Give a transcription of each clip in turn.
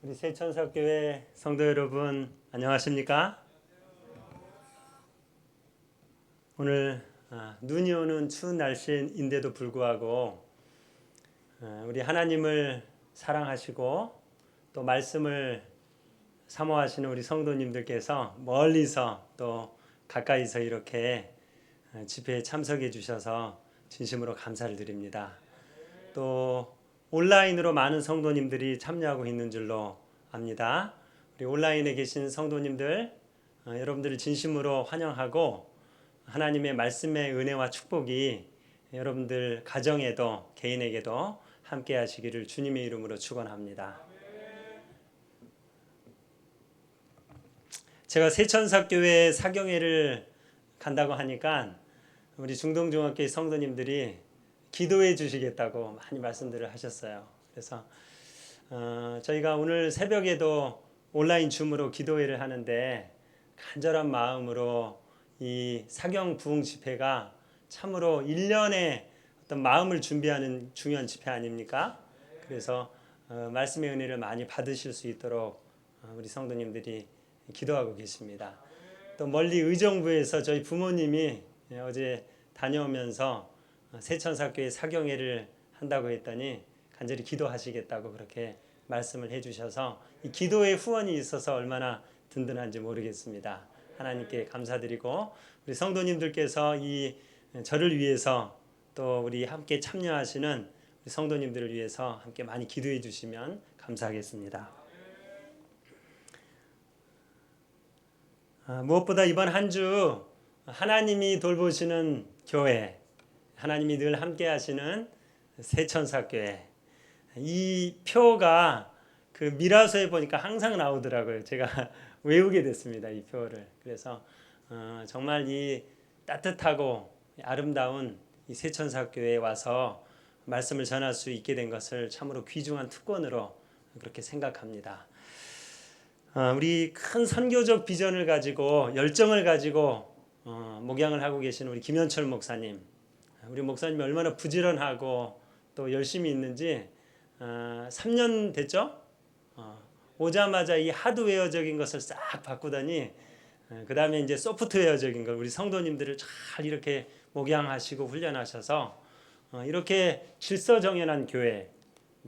우리 세천사교회 성도 여러분 안녕하십니까? 오늘 눈이 오는 추운 날씨인데도 불구하고 우리 하나님을 사랑하시고 또 말씀을 사모하시는 우리 성도님들께서 멀리서 또 가까이서 이렇게 집회에 참석해 주셔서 진심으로 감사를 드립니다. 또 온라인으로 많은 성도님들이 참여하고 있는 줄로 압니다. 우리 온라인에 계신 성도님들 여러분들을 진심으로 환영하고 하나님의 말씀의 은혜와 축복이 여러분들 가정에도 개인에게도 함께 하시기를 주님의 이름으로 축원합니다. 제가 세천사교회 사경회를 간다고 하니까 우리 중동중학교의 성도님들이 기도해 주시겠다고 많이 말씀들을 하셨어요. 그래서 저희가 오늘 새벽에도 온라인 줌으로 기도회를 하는데 간절한 마음으로 이 사경 부흥 집회가 참으로 1년의 어떤 마음을 준비하는 중요한 집회 아닙니까? 그래서 말씀의 은혜를 많이 받으실 수 있도록 우리 성도님들이 기도하고 계십니다. 또 멀리 의정부에서 저희 부모님이 어제 다녀오면서 세천사교회 사경회를 한다고 했더니 간절히 기도하시겠다고 그렇게 말씀을 해주셔서 이 기도의 후원이 있어서 얼마나 든든한지 모르겠습니다. 하나님께 감사드리고 우리 성도님들께서 이 저를 위해서 또 우리 함께 참여하시는 우리 성도님들을 위해서 함께 많이 기도해 주시면 감사하겠습니다. 무엇보다 이번 한 주 하나님이 돌보시는 교회, 하나님이 늘 함께 하시는 세천사교회, 이 표가 그 미라서에 보니까 항상 나오더라고요. 제가 외우게 됐습니다, 이 표를. 그래서 정말 이 따뜻하고 아름다운 이 세천사교회에 와서 말씀을 전할 수 있게 된 것을 참으로 귀중한 특권으로 그렇게 생각합니다. 우리 큰 선교적 비전을 가지고 열정을 가지고 목양을 하고 계신 우리 김현철 목사님, 우리 목사님이 얼마나 부지런하고 또 열심히 있는지 3년 됐죠? 오자마자 이 하드웨어적인 것을 싹 바꾸더니 그 다음에 이제 소프트웨어적인 걸 우리 성도님들을 잘 이렇게 목양하시고 훈련하셔서 이렇게 질서정연한 교회,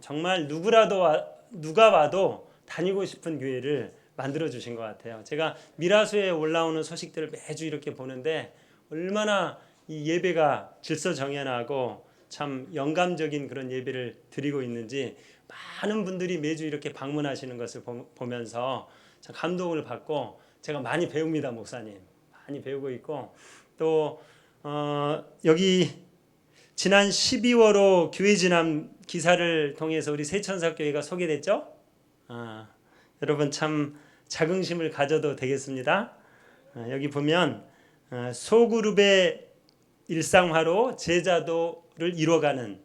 정말 누가 와도 다니고 싶은 교회를 만들어 주신 것 같아요. 제가 미라소에 올라오는 소식들을 매주 이렇게 보는데 얼마나 이 예배가 질서정연하고 참 영감적인 그런 예배를 드리고 있는지 많은 분들이 매주 이렇게 방문하시는 것을 보면서 참 감동을 받고 제가 많이 배웁니다. 목사님 많이 배우고 있고 또 여기 지난 12월호 교회 진암 기사를 통해서 우리 세천사교회가 소개됐죠. 여러분 참 자긍심을 가져도 되겠습니다. 여기 보면 소그룹의 일상화로 제자도를 이뤄가는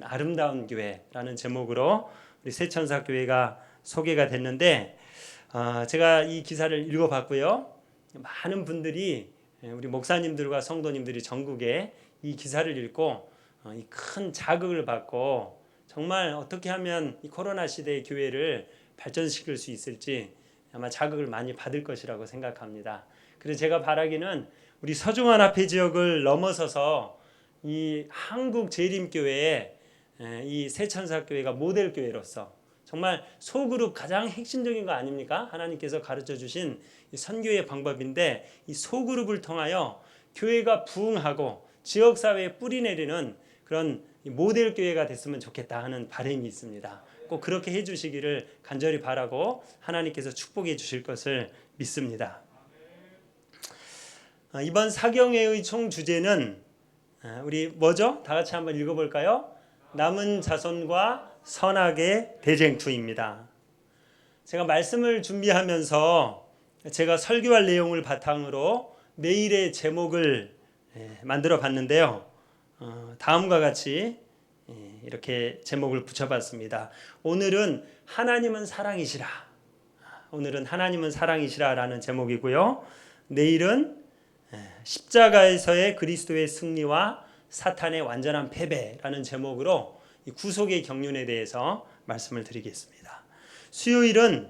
아름다운 교회라는 제목으로 우리 세천사교회가 소개가 됐는데 제가 이 기사를 읽어봤고요. 많은 분들이 우리 목사님들과 성도님들이 전국에 이 기사를 읽고 이 큰 자극을 받고 정말 어떻게 하면 이 코로나 시대의 교회를 발전시킬 수 있을지 아마 자극을 많이 받을 것이라고 생각합니다. 그래서 제가 바라기는 우리 서중환 앞에 지역을 넘어서서 이 한국 재림교회에 이 세천사교회가 모델교회로서 정말 소그룹 가장 핵심적인 거 아닙니까? 하나님께서 가르쳐 주신 이 선교의 방법인데 이 소그룹을 통하여 교회가 부흥하고 지역사회에 뿌리 내리는 그런 모델교회가 됐으면 좋겠다 하는 바람이 있습니다. 꼭 그렇게 해주시기를 간절히 바라고 하나님께서 축복해 주실 것을 믿습니다. 이번 사경회의 총 주제는 우리 뭐죠? 다 같이 한번 읽어볼까요? 남은 자손과 선악의 대쟁투입니다. 제가 말씀을 준비하면서 제가 설교할 내용을 바탕으로 내일의 제목을 만들어 봤는데요. 다음과 같이 이렇게 제목을 붙여봤습니다. 오늘은 하나님은 사랑이시라. 오늘은 하나님은 사랑이시라라는 제목이고요. 내일은 십자가에서의 그리스도의 승리와 사탄의 완전한 패배라는 제목으로 구속의 경륜에 대해서 말씀을 드리겠습니다. 수요일은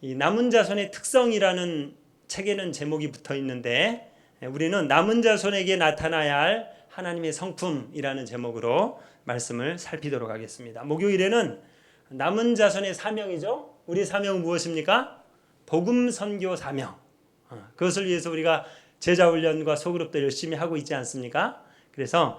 이 남은 자손의 특성이라는 책에는 제목이 붙어 있는데 우리는 남은 자손에게 나타나야 할 하나님의 성품이라는 제목으로 말씀을 살피도록 하겠습니다. 목요일에는 남은 자손의 사명이죠. 우리 사명은 무엇입니까? 복음 선교 사명. 그것을 위해서 우리가 제자 훈련과 소그룹도 열심히 하고 있지 않습니까? 그래서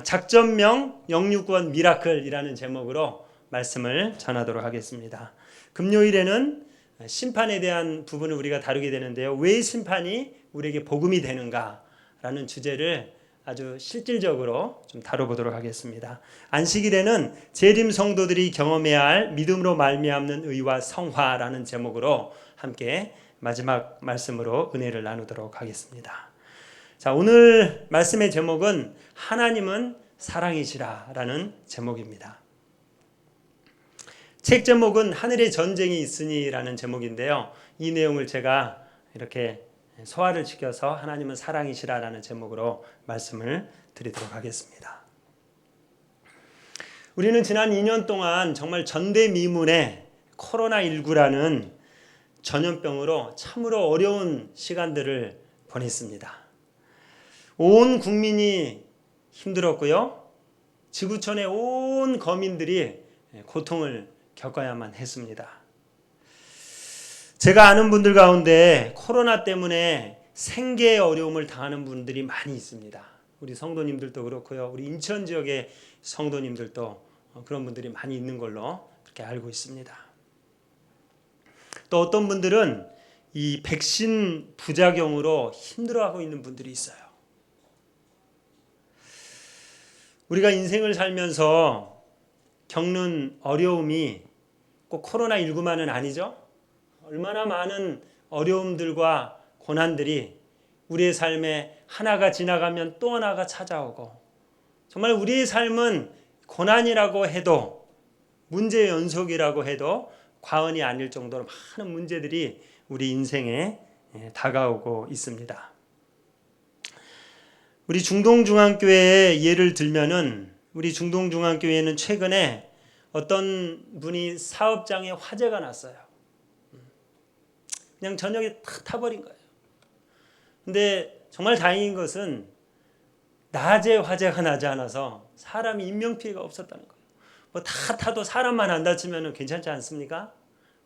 작전명 영유권 미라클이라는 제목으로 말씀을 전하도록 하겠습니다. 금요일에는 심판에 대한 부분을 우리가 다루게 되는데요. 왜 심판이 우리에게 복음이 되는가라는 주제를 아주 실질적으로 좀 다뤄보도록 하겠습니다. 안식일에는 재림 성도들이 경험해야 할 믿음으로 말미암는 의와 성화라는 제목으로 함께 마지막 말씀으로 은혜를 나누도록 하겠습니다. 자, 오늘 말씀의 제목은 하나님은 사랑이시라라는 제목입니다. 책 제목은 하늘의 전쟁이 있으니라는 제목인데요. 이 내용을 제가 이렇게 소화를 시켜서 하나님은 사랑이시라라는 제목으로 말씀을 드리도록 하겠습니다. 우리는 지난 2년 동안 정말 전대미문의 코로나19라는 전염병으로 참으로 어려운 시간들을 보냈습니다. 온 국민이 힘들었고요. 지구촌의 온 거민들이 고통을 겪어야만 했습니다. 제가 아는 분들 가운데 코로나 때문에 생계의 어려움을 당하는 분들이 많이 있습니다. 우리 성도님들도 그렇고요. 우리 인천 지역의 성도님들도 그런 분들이 많이 있는 걸로 그렇게 알고 있습니다. 또 어떤 분들은 이 백신 부작용으로 힘들어하고 있는 분들이 있어요. 우리가 인생을 살면서 겪는 어려움이 꼭 코로나19만은 아니죠. 얼마나 많은 어려움들과 고난들이 우리의 삶에 하나가 지나가면 또 하나가 찾아오고 정말 우리의 삶은 고난이라고 해도 문제의 연속이라고 해도 과언이 아닐 정도로 많은 문제들이 우리 인생에 다가오고 있습니다. 우리 중동중앙교회의 예를 들면은 우리 중동중앙교회는 최근에 어떤 분이 사업장에 화재가 났어요. 그냥 저녁에 탁 타버린 거예요. 근데 정말 다행인 것은 낮에 화재가 나지 않아서 사람이 인명피해가 없었다는 거예요. 뭐 다 타도 사람만 안 다치면 괜찮지 않습니까?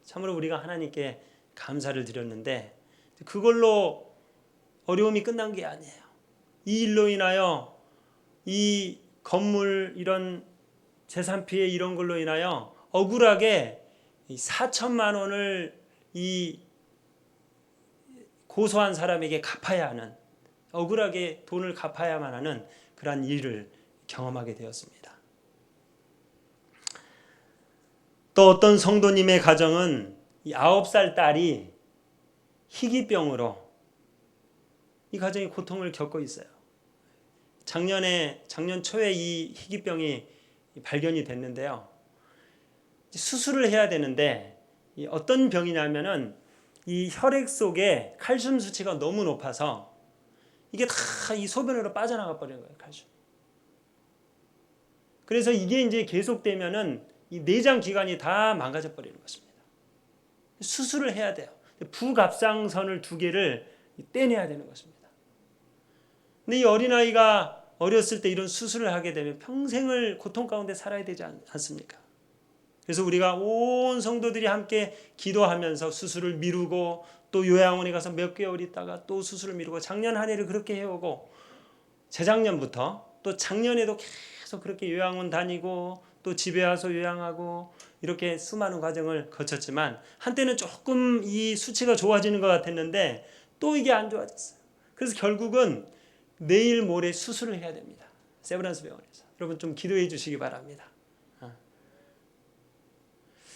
참으로 우리가 하나님께 감사를 드렸는데 그걸로 어려움이 끝난 게 아니에요. 이 일로 인하여 이 건물 이런 재산 피해 이런 걸로 인하여 억울하게 4천만 원을 이 고소한 사람에게 갚아야 하는 억울하게 돈을 갚아야만 하는 그러한 일을 경험하게 되었습니다. 또 어떤 성도님의 가정은 이 9살 딸이 희귀병으로 이 가정이 고통을 겪고 있어요. 작년 초에 이 희귀병이 발견이 됐는데요. 수술을 해야 되는데 어떤 병이냐면은 이 혈액 속에 칼슘 수치가 너무 높아서 이게 다 이 소변으로 빠져나가 버리는 거예요, 칼슘. 그래서 이게 이제 계속되면은 이 내장 기관이 다 망가져 버리는 것입니다. 수술을 해야 돼요. 부갑상선을 2개를 떼내야 되는 것입니다. 근데 이 어린아이가 어렸을 때 이런 수술을 하게 되면 평생을 고통 가운데 살아야 되지 않습니까? 그래서 우리가 온 성도들이 함께 기도하면서 수술을 미루고 또 요양원에 가서 몇 개월 있다가 또 수술을 미루고 작년 한 해를 그렇게 해오고 재작년부터 또 작년에도 계속 그렇게 요양원 다니고 또 집에 와서 요양하고 이렇게 수많은 과정을 거쳤지만 한때는 조금 이 수치가 좋아지는 것 같았는데 또 이게 안 좋아졌어요. 그래서 결국은 내일 모레 수술을 해야 됩니다. 세브란스 병원에서. 여러분 좀 기도해 주시기 바랍니다.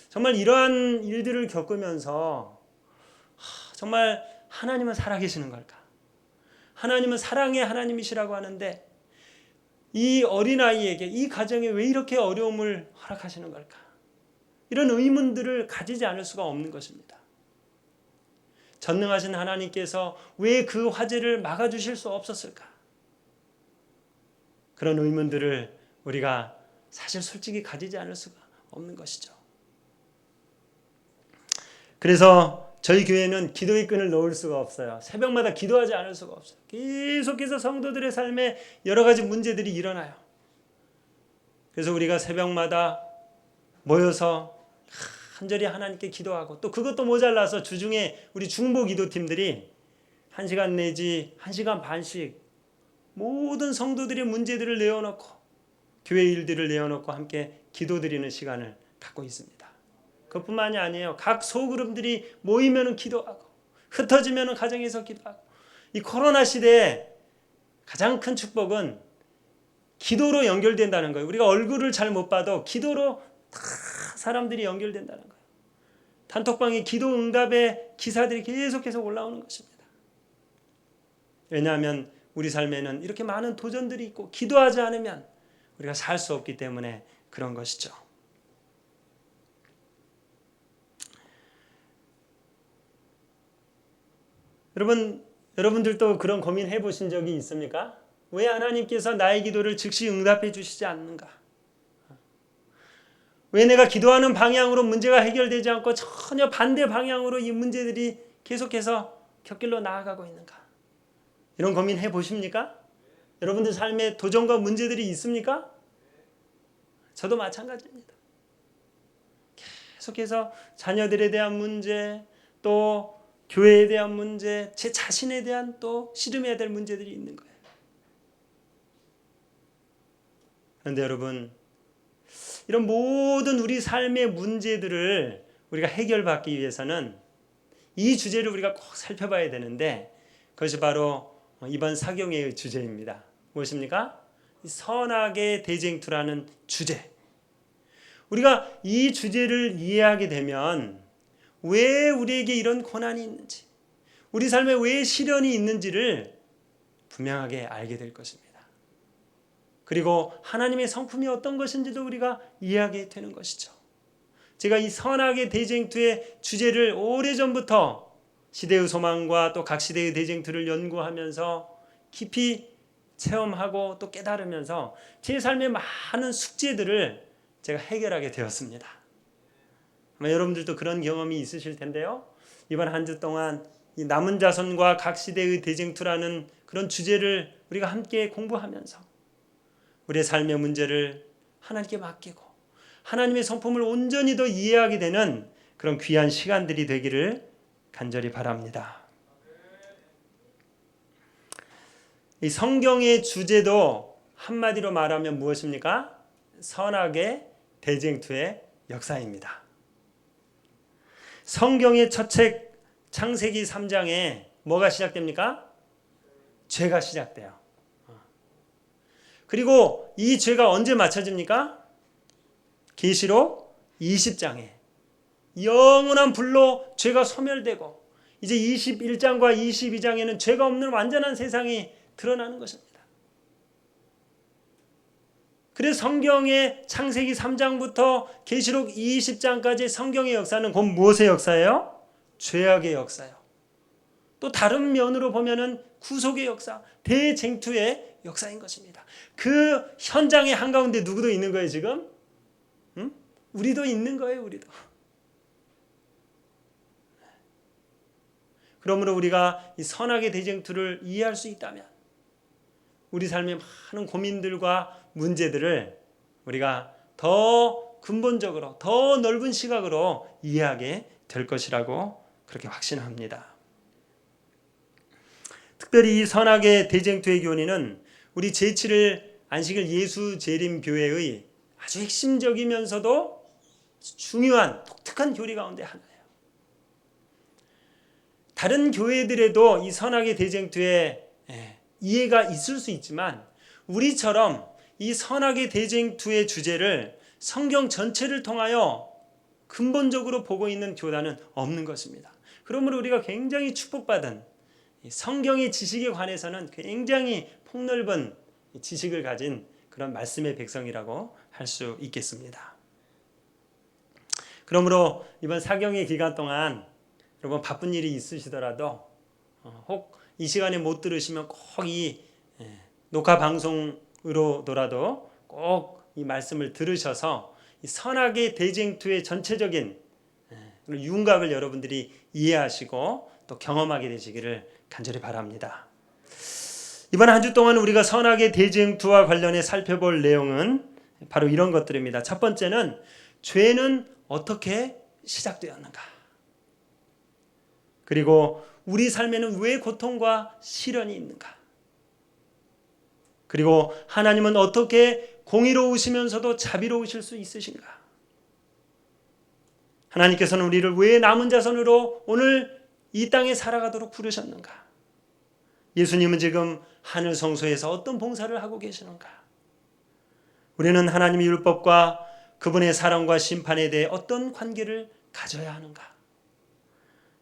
정말 이러한 일들을 겪으면서 정말 하나님은 살아계시는 걸까? 하나님은 사랑의 하나님이시라고 하는데 이 어린아이에게 이 가정에 왜 이렇게 어려움을 허락하시는 걸까? 이런 의문들을 가지지 않을 수가 없는 것입니다. 전능하신 하나님께서 왜 그 화재를 막아주실 수 없었을까? 그런 의문들을 우리가 사실 솔직히 가지지 않을 수가 없는 것이죠. 그래서 저희 교회는 기도의 끈을 놓을 수가 없어요. 새벽마다 기도하지 않을 수가 없어요. 계속해서 성도들의 삶에 여러 가지 문제들이 일어나요. 그래서 우리가 새벽마다 모여서 간절히 하나님께 기도하고, 또 그것도 모자라서 주중에 우리 중보 기도팀들이 1시간 내지 1시간 반씩 모든 성도들의 문제들을 내어놓고, 교회 일들을 내어놓고 함께 기도드리는 시간을 갖고 있습니다. 그것뿐만이 아니에요. 각 소그룹들이 모이면 기도하고, 흩어지면 가정에서 기도하고. 이 코로나 시대에 가장 큰 축복은 기도로 연결된다는 거예요. 우리가 얼굴을 잘 못 봐도 기도로 다 사람들이 연결된다는 거예요. 단톡방에 기도 응답의 기사들이 계속해서 올라오는 것입니다. 왜냐하면 우리 삶에는 이렇게 많은 도전들이 있고, 기도하지 않으면 우리가 살 수 없기 때문에 그런 것이죠. 여러분들도 그런 고민 해보신 적이 있습니까? 왜 하나님께서 나의 기도를 즉시 응답해 주시지 않는가? 왜 내가 기도하는 방향으로 문제가 해결되지 않고 전혀 반대 방향으로 이 문제들이 계속해서 곁길로 나아가고 있는가? 이런 고민 해보십니까? 여러분들 삶에 도전과 문제들이 있습니까? 저도 마찬가지입니다. 계속해서 자녀들에 대한 문제, 또 교회에 대한 문제, 제 자신에 대한 또 씨름해야 될 문제들이 있는 거예요. 그런데 여러분, 이런 모든 우리 삶의 문제들을 우리가 해결받기 위해서는 이 주제를 우리가 꼭 살펴봐야 되는데, 그것이 바로 이번 사경의 주제입니다. 무엇입니까? 선악의 대쟁투라는 주제. 우리가 이 주제를 이해하게 되면 왜 우리에게 이런 고난이 있는지, 우리 삶에 왜 시련이 있는지를 분명하게 알게 될 것입니다. 그리고 하나님의 성품이 어떤 것인지도 우리가 이해하게 되는 것이죠. 제가 이 선악의 대쟁투의 주제를 오래전부터 시대의 소망과 또 각 시대의 대쟁투를 연구하면서 깊이 체험하고 또 깨달으면서 제 삶의 많은 숙제들을 제가 해결하게 되었습니다. 아마 여러분들도 그런 경험이 있으실 텐데요. 이번 한 주 동안 이 남은 자손과 각 시대의 대쟁투라는 그런 주제를 우리가 함께 공부하면서 우리의 삶의 문제를 하나님께 맡기고 하나님의 성품을 온전히 더 이해하게 되는 그런 귀한 시간들이 되기를 간절히 바랍니다. 이 성경의 주제도 한마디로 말하면 무엇입니까? 선악의 대쟁투의 역사입니다. 성경의 첫 책 창세기 3장에 뭐가 시작됩니까? 죄가 시작돼요. 그리고 이 죄가 언제 맞춰집니까? 계시록 20장에 영원한 불로 죄가 소멸되고, 이제 21장과 22장에는 죄가 없는 완전한 세상이 드러나는 것입니다. 그래서 성경의 창세기 3장부터 계시록 20장까지 성경의 역사는 곧 무엇의 역사예요? 죄악의 역사예요. 또 다른 면으로 보면은 구속의 역사, 대쟁투의 역사인 것입니다. 그 현장의 한가운데 누구도 있는 거예요, 지금? 우리도 있는 거예요, 우리도. 그러므로 우리가 이 선악의 대쟁투를 이해할 수 있다면 우리 삶의 많은 고민들과 문제들을 우리가 더 근본적으로, 더 넓은 시각으로 이해하게 될 것이라고 그렇게 확신합니다. 특별히 이 선악의 대쟁투의 교리는 우리 제7일 안식일 예수재림교회의 아주 핵심적이면서도 중요한 독특한 교리 가운데 하나예요. 다른 교회들에도 이 선악의 대쟁투에 이해가 있을 수 있지만 우리처럼 이 선악의 대쟁투의 주제를 성경 전체를 통하여 근본적으로 보고 있는 교단은 없는 것입니다. 그러므로 우리가 굉장히 축복받은 성경의 지식에 관해서는 굉장히 폭넓은 지식을 가진 그런 말씀의 백성이라고 할 수 있겠습니다. 그러므로 이번 사경의 기간 동안 여러분 바쁜 일이 있으시더라도 혹 이 시간에 못 들으시면 꼭 이 녹화 방송으로더라도 꼭 이 말씀을 들으셔서 이 선악의 대쟁투의 전체적인 윤곽을 여러분들이 이해하시고 또 경험하게 되시기를 간절히 바랍니다. 이번 한 주 동안 우리가 선악의 대쟁투와 관련해 살펴볼 내용은 바로 이런 것들입니다. 첫 번째는 죄는 어떻게 시작되었는가? 그리고 우리 삶에는 왜 고통과 시련이 있는가? 그리고 하나님은 어떻게 공의로우시면서도 자비로우실 수 있으신가? 하나님께서는 우리를 왜 남은 자손으로 오늘 이 땅에 살아가도록 부르셨는가? 예수님은 지금 하늘 성소에서 어떤 봉사를 하고 계시는가? 우리는 하나님의 율법과 그분의 사랑과 심판에 대해 어떤 관계를 가져야 하는가?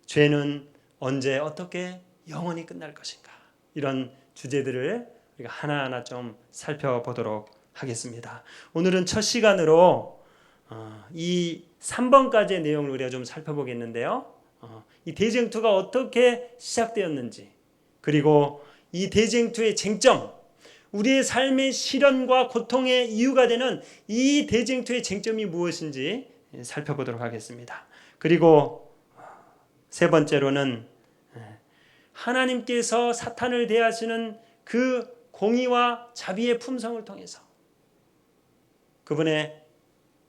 죄는 언제 어떻게 영원히 끝날 것인가? 이런 주제들을 우리가 하나하나 좀 살펴보도록 하겠습니다. 오늘은 첫 시간으로 이 3번까지의 내용을 우리가 좀 살펴보겠는데요. 이 대쟁투가 어떻게 시작되었는지, 그리고 이 대쟁투의 쟁점, 우리의 삶의 시련과 고통의 이유가 되는 이 대쟁투의 쟁점이 무엇인지 살펴보도록 하겠습니다. 그리고 세 번째로는 하나님께서 사탄을 대하시는 그 공의와 자비의 품성을 통해서 그분의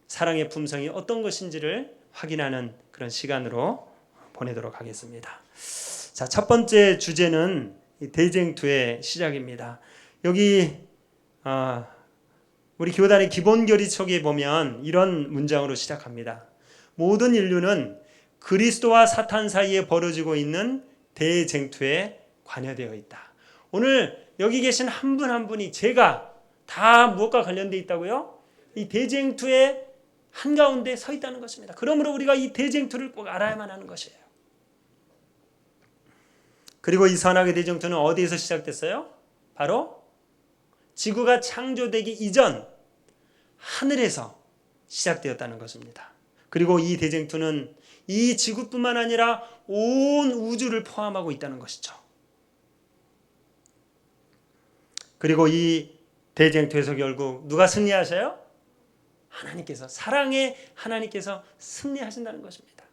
사랑의 품성이 어떤 것인지를 확인하는 그런 시간으로 보내도록 하겠습니다. 자, 첫 번째 주제는 대쟁투의 시작입니다. 여기 우리 교단의 기본 결의책에 보면 이런 문장으로 시작합니다. 모든 인류는 그리스도와 사탄 사이에 벌어지고 있는 대쟁투에 관여되어 있다. 오늘 여기 계신 한 분 한 분이 제가 다 무엇과 관련되어 있다고요? 이 대쟁투의 한가운데 서 있다는 것입니다. 그러므로 우리가 이 대쟁투를 꼭 알아야만 하는 것이에요. 그리고 이 선악의 대쟁투는 어디에서 시작됐어요? 바로 지구가 창조되기 이전 하늘에서 시작되었다는 것입니다. 그리고 이 대쟁투는 이 지구뿐만 아니라 온 우주를 포함하고 있다는 것이죠. 그리고 이 대쟁투에서 결국 누가 승리하셔요? 하나님께서, 사랑의 하나님께서 승리하신다는 것입니다.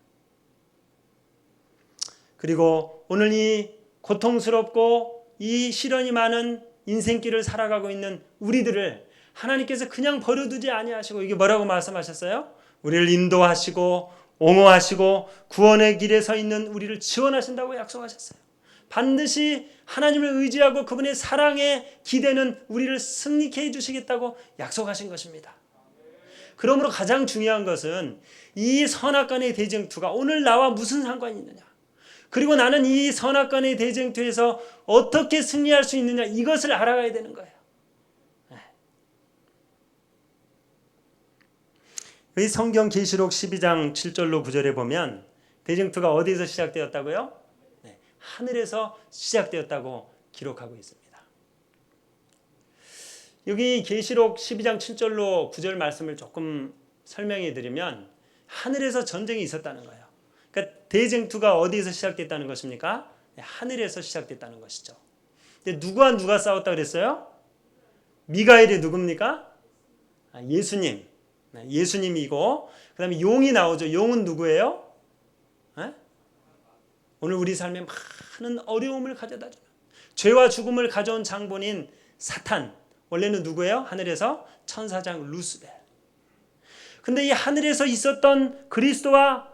그리고 오늘 이 고통스럽고 이 시련이 많은 인생길을 살아가고 있는 우리들을 하나님께서 그냥 버려두지 아니하시고, 이게 뭐라고 말씀하셨어요? 우리를 인도하시고 옹호하시고 구원의 길에 서 있는 우리를 지원하신다고 약속하셨어요. 반드시 하나님을 의지하고 그분의 사랑에 기대는 우리를 승리케 해주시겠다고 약속하신 것입니다. 그러므로 가장 중요한 것은 이 선악간의 대쟁투가 오늘 나와 무슨 상관이 있느냐, 그리고 나는 이 선악간의 대쟁투에서 어떻게 승리할 수 있느냐, 이것을 알아가야 되는 거예요. 이 성경 계시록 12장 7절로 9절에 보면 대쟁투가 어디에서 시작되었다고요? 하늘에서 시작되었다고 기록하고 있습니다. 여기 계시록 12장 7절로 9절 말씀을 조금 설명해 드리면 하늘에서 전쟁이 있었다는 거예요. 그러니까 대쟁투가 어디에서 시작됐다는 것입니까? 하늘에서 시작됐다는 것이죠. 근데 누가 싸웠다 그랬어요? 미가엘이 누굽니까? 예수님. 예수님이고, 그 다음에 용이 나오죠. 용은 누구예요? 오늘 우리 삶에 많은 어려움을 가져다 주는, 죄와 죽음을 가져온 장본인 사탄, 원래는 누구예요? 하늘에서 천사장 루스벨. 근데 이 하늘에서 있었던 그리스도와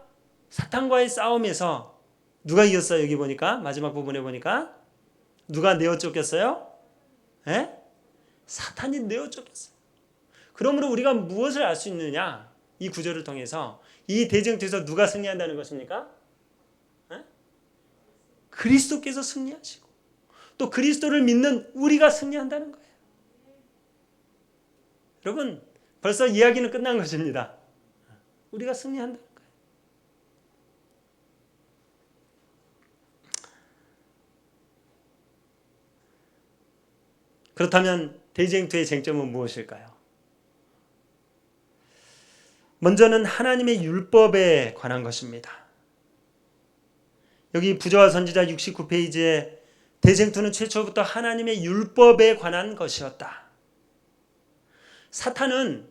사탄과의 싸움에서 누가 이겼어요? 여기 보니까 마지막 부분에 보니까 누가 내어 쫓겼어요? 사탄이 내어 쫓겼어요. 그러므로 우리가 무엇을 알 수 있느냐? 이 구절을 통해서 이 대쟁투에서 누가 승리한다는 것입니까? 그리스도께서 승리하시고 또 그리스도를 믿는 우리가 승리한다는 거예요. 여러분, 벌써 이야기는 끝난 것입니다. 우리가 승리한다는 거예요. 그렇다면 대쟁투의 쟁점은 무엇일까요? 먼저는 하나님의 율법에 관한 것입니다. 여기 부조와 선지자 69페이지에 대쟁투는 최초부터 하나님의 율법에 관한 것이었다. 사탄은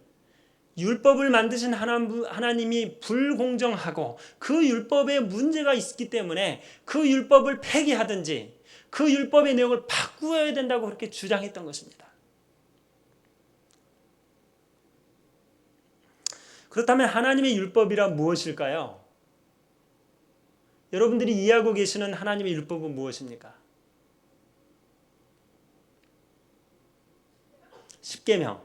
율법을 만드신 하나님이 불공정하고 그 율법에 문제가 있기 때문에 그 율법을 폐기하든지 그 율법의 내용을 바꾸어야 된다고 그렇게 주장했던 것입니다. 그렇다면 하나님의 율법이란 무엇일까요? 여러분들이 이해하고 계시는 하나님의 율법은 무엇입니까? 십계명,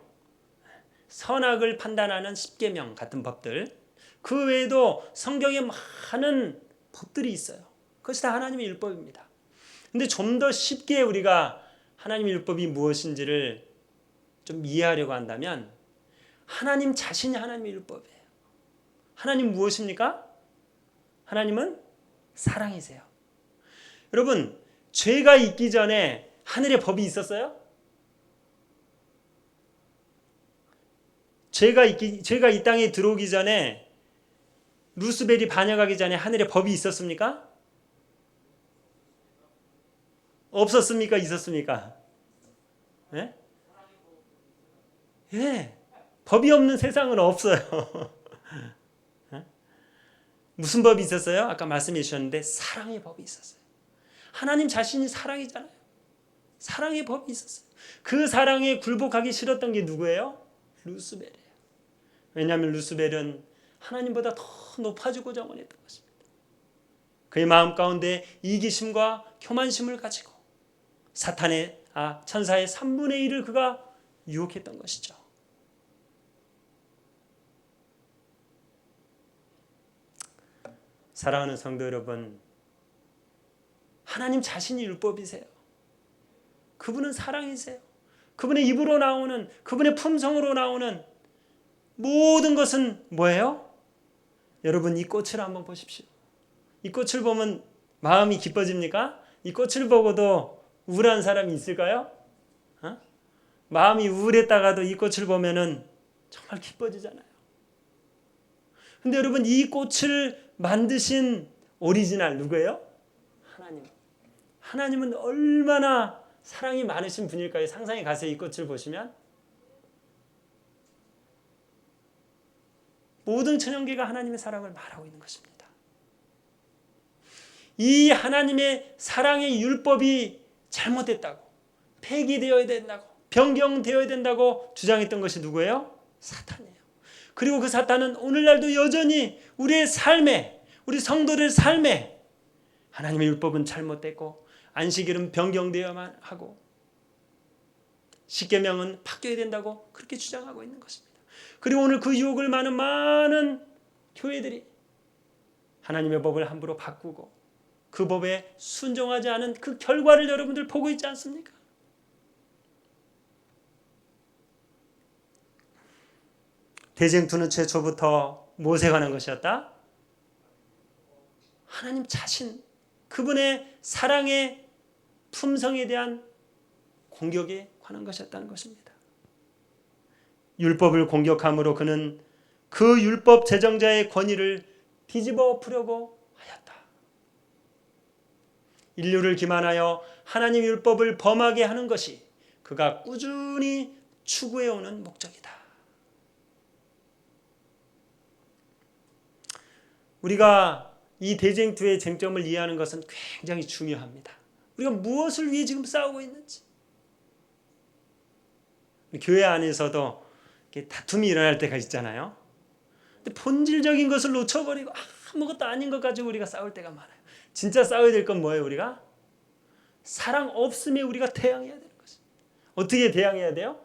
선악을 판단하는 십계명 같은 법들, 그 외에도 성경에 많은 법들이 있어요. 그것이 다 하나님의 율법입니다. 근데 좀 더 쉽게 우리가 하나님의 율법이 무엇인지를 좀 이해하려고 한다면 하나님 자신이 하나님의 율법이에요. 하나님 무엇입니까? 하나님은 사랑이세요. 여러분, 죄가 있기 전에 하늘에 법이 있었어요? 죄가 이 땅에 들어오기 전에, 루스벨이 반역하기 전에 하늘에 법이 있었습니까? 없었습니까? 있었습니까? 예? 예. 법이 없는 세상은 없어요. 무슨 법이 있었어요? 아까 말씀해 주셨는데 사랑의 법이 있었어요. 하나님 자신이 사랑이잖아요. 사랑의 법이 있었어요. 그 사랑에 굴복하기 싫었던 게 누구예요? 루스벨이에요. 왜냐하면 루스벨은 하나님보다 더 높아지고자 원했던 것입니다. 그의 마음 가운데 이기심과 교만심을 가지고 천사의 3분의 1을 그가 유혹했던 것이죠. 사랑하는 성도 여러분, 하나님 자신이 율법이세요. 그분은 사랑이세요. 그분의 입으로 나오는, 그분의 품성으로 나오는 모든 것은 뭐예요? 여러분, 이 꽃을 한번 보십시오. 이 꽃을 보면 마음이 기뻐집니까? 이 꽃을 보고도 우울한 사람이 있을까요? 마음이 우울했다가도 이 꽃을 보면은 정말 기뻐지잖아요. 근데 여러분, 이 꽃을 만드신 오리지널 누구예요? 하나님. 하나님은 얼마나 사랑이 많으신 분일까요? 상상해 가세요. 이 꽃을 보시면 모든 천연계가 하나님의 사랑을 말하고 있는 것입니다. 이 하나님의 사랑의 율법이 잘못됐다고, 폐기되어야 된다고, 변경되어야 된다고 주장했던 것이 누구예요? 사탄이에요. 그리고 그 사탄은 오늘날도 여전히 우리의 삶에, 우리 성도들 삶에 하나님의 율법은 잘못됐고 안식일은 변경되어야만 하고 십계명은 바뀌어야 된다고 그렇게 주장하고 있는 것입니다. 그리고 오늘 그 유혹을 많은 교회들이 하나님의 법을 함부로 바꾸고 그 법에 순종하지 않은 그 결과를 여러분들 보고 있지 않습니까? 대쟁투는 최초부터 무엇에 관한 것이었다? 하나님 자신, 그분의 사랑의 품성에 대한 공격에 관한 것이었다는 것입니다. 율법을 공격함으로 그는 그 율법 제정자의 권위를 뒤집어 엎으려고 하였다. 인류를 기만하여 하나님 율법을 범하게 하는 것이 그가 꾸준히 추구해오는 목적이다. 우리가 이 대쟁투의 쟁점을 이해하는 것은 굉장히 중요합니다. 우리가 무엇을 위해 지금 싸우고 있는지. 교회 안에서도 다툼이 일어날 때가 있잖아요. 근데 본질적인 것을 놓쳐버리고 아무것도 아닌 것 가지고 우리가 싸울 때가 많아요. 진짜 싸워야 될 건 뭐예요? 우리가 사랑 없음에 우리가 대항해야 되는 것입니다. 어떻게 대항해야 돼요?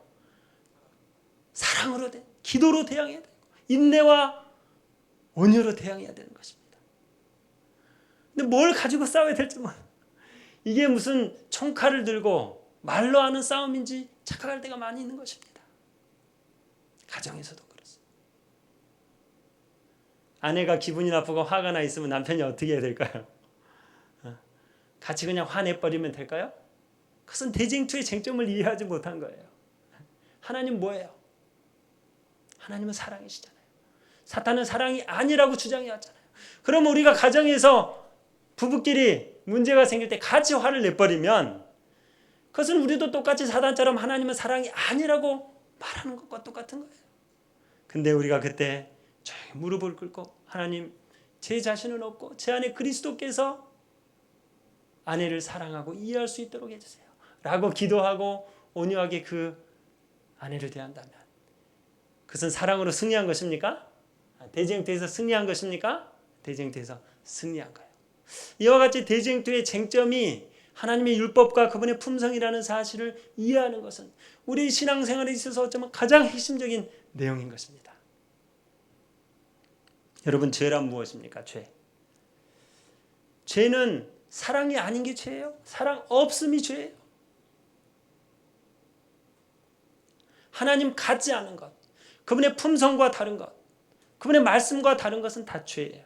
사랑으로 기도로 대항해야 되고 인내와 온유로 대항해야 되는 것입니다. 근데 뭘 가지고 싸워야 될지 몰라요. 이게 무슨 총칼을 들고 말로 하는 싸움인지 착각할 때가 많이 있는 것입니다. 가정에서도 그렇습니다. 아내가 기분이 나쁘고 화가 나 있으면 남편이 어떻게 해야 될까요? 같이 그냥 화내버리면 될까요? 그것은 대쟁투의 쟁점을 이해하지 못한 거예요. 하나님 뭐예요? 하나님은 사랑이시잖아요. 사탄은 사랑이 아니라고 주장해왔잖아요. 그럼 우리가 가정에서 부부끼리 문제가 생길 때 같이 화를 내버리면 그것은 우리도 똑같이 사탄처럼 하나님은 사랑이 아니라고 말하는 것과 똑같은 거예요. 근데 우리가 그때 조용히 무릎을 꿇고 하나님, 제 자신은 없고 제 안에 그리스도께서 아내를 사랑하고 이해할 수 있도록 해주세요 라고 기도하고 온유하게 그 아내를 대한다면 그것은 사랑으로 승리한 것입니까? 대쟁투에서 승리한 것입니까? 대쟁투에서 승리한 거예요. 이와 같이 대쟁투의 쟁점이 하나님의 율법과 그분의 품성이라는 사실을 이해하는 것은 우리 신앙생활에 있어서 어쩌면 가장 핵심적인 내용인 것입니다. 여러분, 죄란 무엇입니까? 죄는 사랑이 아닌 게 죄예요. 사랑 없음이 죄예요. 하나님 같지 않은 것, 그분의 품성과 다른 것, 그분의 말씀과 다른 것은 다 죄예요.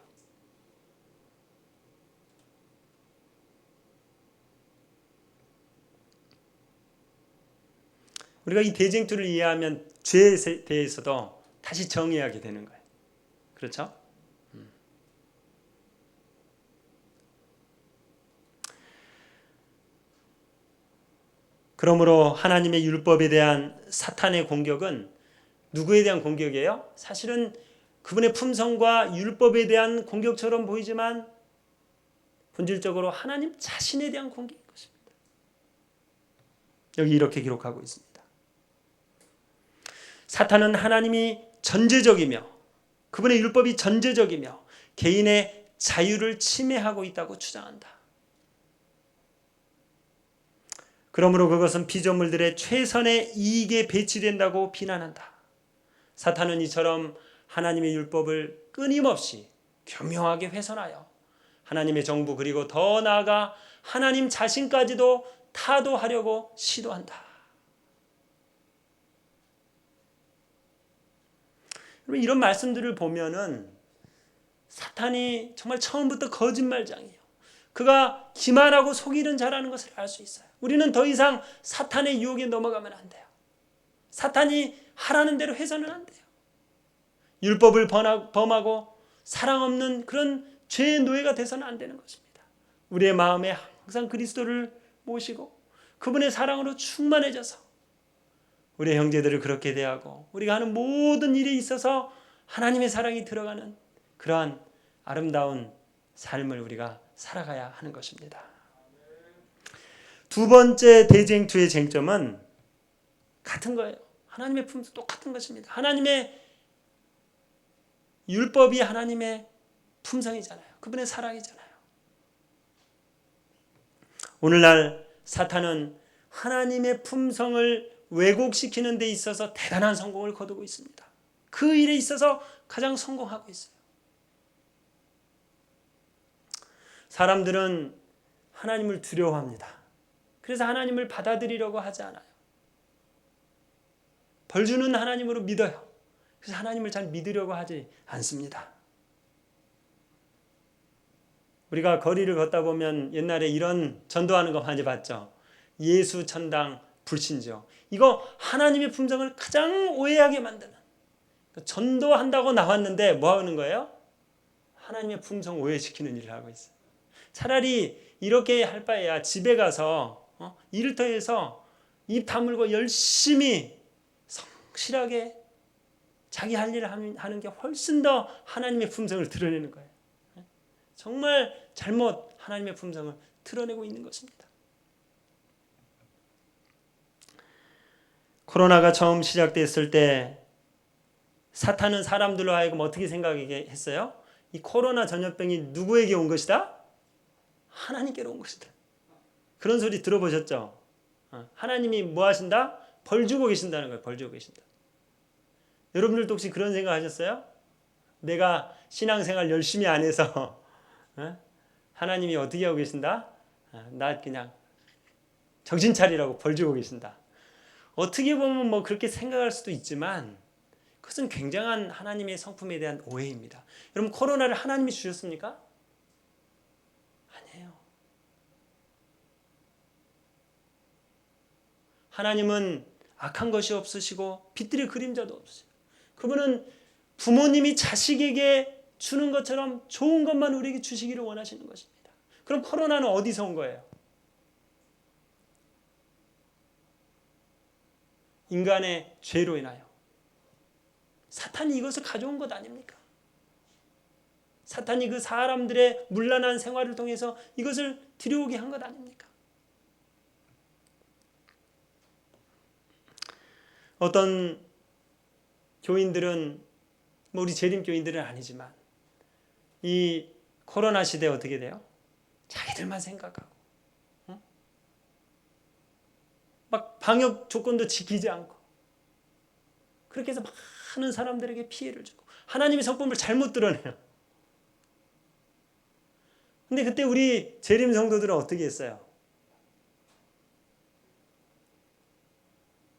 우리가 이 대쟁투를 이해하면 죄에 대해서도 다시 정의하게 되는 거예요. 그렇죠? 그러므로 하나님의 율법에 대한 사탄의 공격은 누구에 대한 공격이에요? 사실은 그분의 품성과 율법에 대한 공격처럼 보이지만 본질적으로 하나님 자신에 대한 공격인 것입니다. 여기 이렇게 기록하고 있습니다. 사탄은 하나님이 전제적이며 그분의 율법이 전제적이며 개인의 자유를 침해하고 있다고 주장한다. 그러므로 그것은 피조물들의 최선의 이익에 배치된다고 비난한다. 사탄은 이처럼 하나님의 율법을 끊임없이 교묘하게 훼손하여 하나님의 정부 그리고 더 나아가 하나님 자신까지도 타도하려고 시도한다. 이런 말씀들을 보면은 사탄이 정말 처음부터 거짓말장이에요. 그가 기만하고 속이는 자라는 것을 알 수 있어요. 우리는 더 이상 사탄의 유혹에 넘어가면 안 돼요. 사탄이 하라는 대로 해서는 안 돼요. 율법을 범하고 사랑 없는 그런 죄의 노예가 돼서는 안 되는 것입니다. 우리의 마음에 항상 그리스도를 모시고 그분의 사랑으로 충만해져서 우리의 형제들을 그렇게 대하고 우리가 하는 모든 일에 있어서 하나님의 사랑이 들어가는 그러한 아름다운 삶을 우리가 살아가야 하는 것입니다. 두 번째 대쟁투의 쟁점은 같은 거예요. 하나님의 품성 똑같은 것입니다. 하나님의 율법이 하나님의 품성이잖아요. 그분의 사랑이잖아요. 오늘날 사탄은 하나님의 품성을 왜곡시키는 데 있어서 대단한 성공을 거두고 있습니다. 그 일에 있어서 가장 성공하고 있어요. 사람들은 하나님을 두려워합니다. 그래서 하나님을 받아들이려고 하지 않아요. 벌 주는 하나님으로 믿어요. 그래서 하나님을 잘 믿으려고 하지 않습니다. 우리가 거리를 걷다 보면 옛날에 이런 전도하는 거 많이 봤죠. 예수, 천당, 불신죠. 이거 하나님의 품성을 가장 오해하게 만드는, 전도한다고 나왔는데 뭐 하는 거예요? 하나님의 품성 오해시키는 일을 하고 있어요. 차라리 이렇게 할 바에야 집에 가서 일터에서 입 다물고 열심히 성실하게 자기 할 일을 하는 게 훨씬 더 하나님의 품성을 드러내는 거예요. 정말 잘못 하나님의 품성을 드러내고 있는 것입니다. 코로나가 처음 시작됐을 때 사탄은 사람들로 하여금 어떻게 생각하게 했어요? 이 코로나 전염병이 누구에게 온 것이다? 하나님께로 온 것이다. 그런 소리 들어보셨죠? 하나님이 뭐 하신다? 벌 주고 계신다는 거예요. 벌 주고 계신다. 여러분들도 혹시 그런 생각 하셨어요? 내가 신앙생활 열심히 안 해서 하나님이 어떻게 하고 계신다? 나 그냥 정신 차리라고 벌 주고 계신다. 어떻게 보면 뭐 그렇게 생각할 수도 있지만 그것은 굉장한 하나님의 성품에 대한 오해입니다. 여러분, 코로나를 하나님이 주셨습니까? 아니에요. 하나님은 악한 것이 없으시고 빛들의 그림자도 없으시고 그분은 부모님이 자식에게 주는 것처럼 좋은 것만 우리에게 주시기를 원하시는 것입니다. 그럼 코로나는 어디서 온 거예요? 인간의 죄로 인하여. 사탄이 이것을 가져온 것 아닙니까? 사탄이 그 사람들의 문란한 생활을 통해서 이것을 들여오게 한 것 아닙니까? 어떤 교인들은 우리 재림교인들은 아니지만 이 코로나 시대에 어떻게 돼요? 자기들만 생각하고 막 방역 조건도 지키지 않고 그렇게 해서 많은 사람들에게 피해를 주고 하나님의 성품을 잘못 드러내요. 근데 그때 우리 재림 성도들은 어떻게 했어요?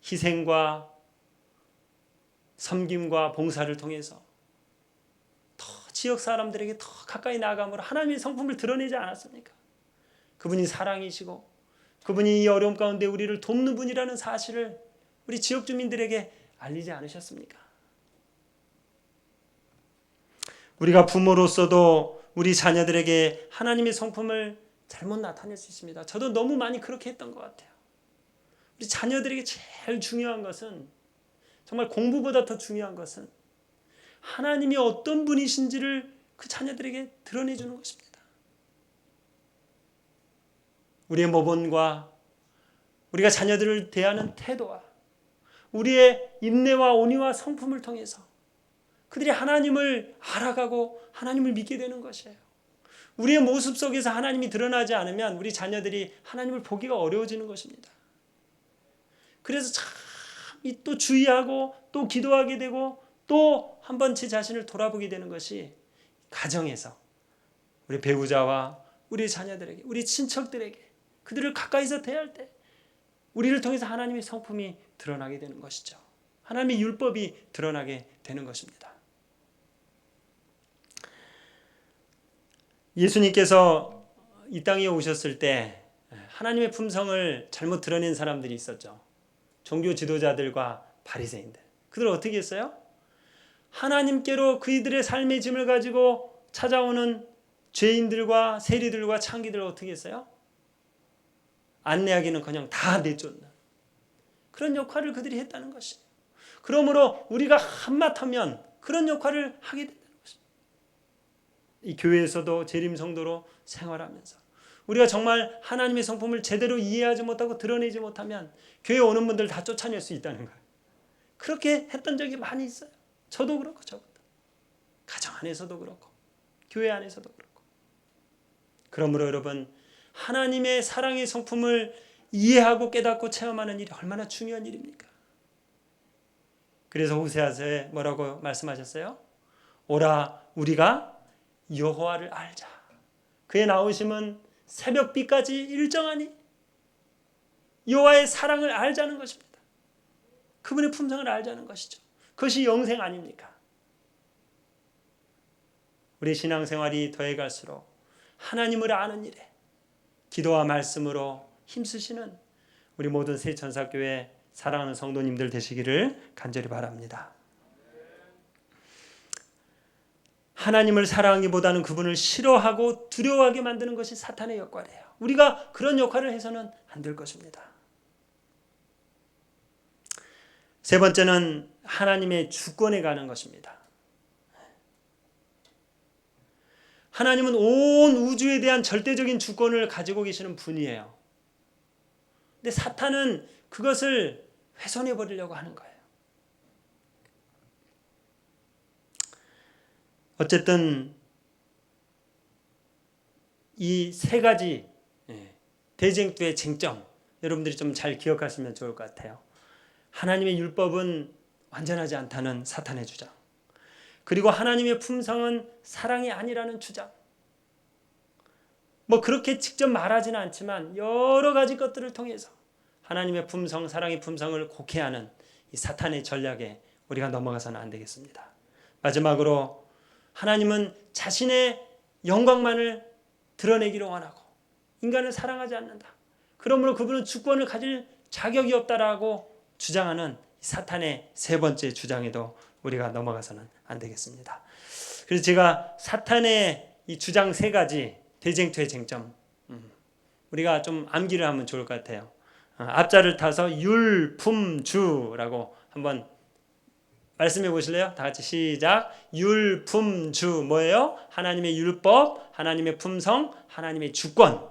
희생과 섬김과 봉사를 통해서 더 지역 사람들에게 더 가까이 나아감으로 하나님의 성품을 드러내지 않았습니까? 그분이 사랑이시고 그분이 이 어려움 가운데 우리를 돕는 분이라는 사실을 우리 지역 주민들에게 알리지 않으셨습니까? 우리가 부모로서도 우리 자녀들에게 하나님의 성품을 잘못 나타낼 수 있습니다. 저도 너무 많이 그렇게 했던 것 같아요. 우리 자녀들에게 제일 중요한 것은 정말 공부보다 더 중요한 것은 하나님이 어떤 분이신지를 그 자녀들에게 드러내주는 것입니다. 우리의 모범과 우리가 자녀들을 대하는 태도와 우리의 인내와 온유와 성품을 통해서 그들이 하나님을 알아가고 하나님을 믿게 되는 것이에요. 우리의 모습 속에서 하나님이 드러나지 않으면 우리 자녀들이 하나님을 보기가 어려워지는 것입니다. 그래서 참 또 주의하고 또 기도하게 되고 또 한 번 제 자신을 돌아보게 되는 것이 가정에서 우리 배우자와 우리 자녀들에게 우리 친척들에게 그들을 가까이서 대할 때 우리를 통해서 하나님의 성품이 드러나게 되는 것이죠. 하나님의 율법이 드러나게 되는 것입니다. 예수님께서 이 땅에 오셨을 때 하나님의 품성을 잘못 드러낸 사람들이 있었죠. 종교 지도자들과 바리새인들. 그들 어떻게 했어요? 하나님께로 그들의 삶의 짐을 가지고 찾아오는 죄인들과 세리들과 창기들을 어떻게 했어요? 안내하기는커녕 다 내쫓는 그런 역할을 그들이 했다는 것이에요. 그러므로 우리가 한마터면 그런 역할을 하게 된다는 것입니다. 이 교회에서도 재림 성도로 생활하면서 우리가 정말 하나님의 성품을 제대로 이해하지 못하고 드러내지 못하면 교회에 오는 분들 다 쫓아낼 수 있다는 거예요. 그렇게 했던 적이 많이 있어요. 저도 그렇고 저것도. 가정 안에서도 그렇고 교회 안에서도 그렇고. 그러므로 여러분 하나님의 사랑의 성품을 이해하고 깨닫고 체험하는 일이 얼마나 중요한 일입니까? 그래서 호세아서에 뭐라고 말씀하셨어요? 오라 우리가 여호와를 알자. 그의 나오심은 새벽비까지 일정하니 여호와의 사랑을 알자는 것입니다. 그분의 품성을 알자는 것이죠. 그것이 영생 아닙니까? 우리 신앙생활이 더해갈수록 하나님을 아는 일에 기도와 말씀으로 힘쓰시는 우리 모든 새천사교회 사랑하는 성도님들 되시기를 간절히 바랍니다. 하나님을 사랑하기보다는 그분을 싫어하고 두려워하게 만드는 것이 사탄의 역할이에요. 우리가 그런 역할을 해서는 안 될 것입니다. 세 번째는 하나님의 주권에 가는 것입니다. 하나님은 온 우주에 대한 절대적인 주권을 가지고 계시는 분이에요. 근데 사탄은 그것을 훼손해 버리려고 하는 거예요. 어쨌든 이 세 가지 대쟁투의 쟁점 여러분들이 좀 잘 기억하시면 좋을 것 같아요. 하나님의 율법은 완전하지 않다는 사탄의 주장, 그리고 하나님의 품성은 사랑이 아니라는 주장. 그렇게 직접 말하지는 않지만 여러 가지 것들을 통해서 하나님의 품성, 사랑의 품성을 곡해하는 이 사탄의 전략에 우리가 넘어가서는 안 되겠습니다. 마지막으로 하나님은 자신의 영광만을 드러내기를 원하고 인간을 사랑하지 않는다. 그러므로 그분은 주권을 가질 자격이 없다라고 주장하는 사탄의 세 번째 주장에도 우리가 넘어가서는 안 되겠습니다. 그래서 제가 사탄의 이 주장 세 가지 대쟁투의 쟁점 우리가 좀 암기를 하면 좋을 것 같아요. 앞자를 타서 율품주라고 한번 말씀해 보실래요? 다 같이 시작. 율품주 뭐예요? 하나님의 율법, 하나님의 품성, 하나님의 주권.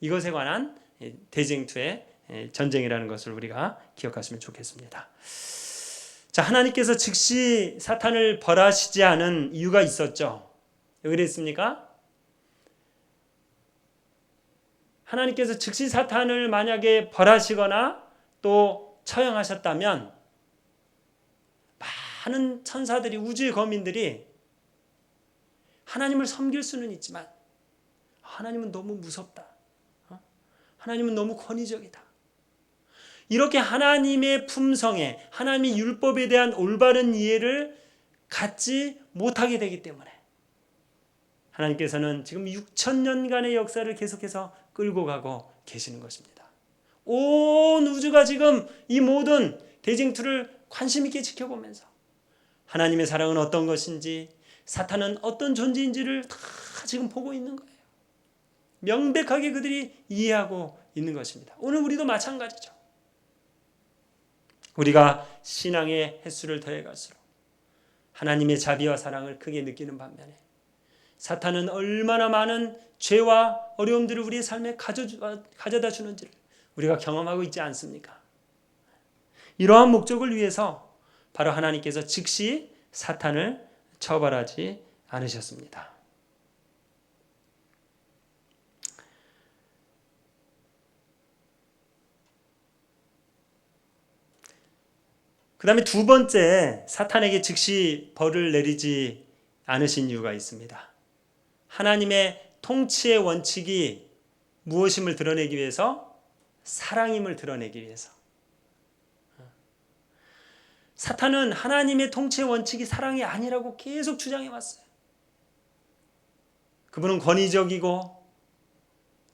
이것에 관한 대쟁투의 전쟁이라는 것을 우리가 기억하시면 좋겠습니다. 자, 하나님께서 즉시 사탄을 벌하시지 않은 이유가 있었죠. 왜 그랬습니까? 하나님께서 즉시 사탄을 만약에 벌하시거나 또 처형하셨다면 많은 천사들이, 우주의 거민들이 하나님을 섬길 수는 있지만 하나님은 너무 무섭다. 하나님은 너무 권위적이다. 이렇게 하나님의 품성에, 하나님의 율법에 대한 올바른 이해를 갖지 못하게 되기 때문에 하나님께서는 지금 6,000년간의 역사를 계속해서 끌고 가고 계시는 것입니다. 온 우주가 지금 이 모든 대쟁투를 관심 있게 지켜보면서 하나님의 사랑은 어떤 것인지, 사탄은 어떤 존재인지를 다 지금 보고 있는 거예요. 명백하게 그들이 이해하고 있는 것입니다. 오늘 우리도 마찬가지죠. 우리가 신앙의 횟수를 더해갈수록 하나님의 자비와 사랑을 크게 느끼는 반면에 사탄은 얼마나 많은 죄와 어려움들을 우리의 삶에 가져다 주는지를 우리가 경험하고 있지 않습니까? 이러한 목적을 위해서 바로 하나님께서 즉시 사탄을 처벌하지 않으셨습니다. 그 다음에 두 번째, 사탄에게 즉시 벌을 내리지 않으신 이유가 있습니다. 하나님의 통치의 원칙이 무엇임을 드러내기 위해서? 사랑임을 드러내기 위해서. 사탄은 하나님의 통치의 원칙이 사랑이 아니라고 계속 주장해 왔어요. 그분은 권위적이고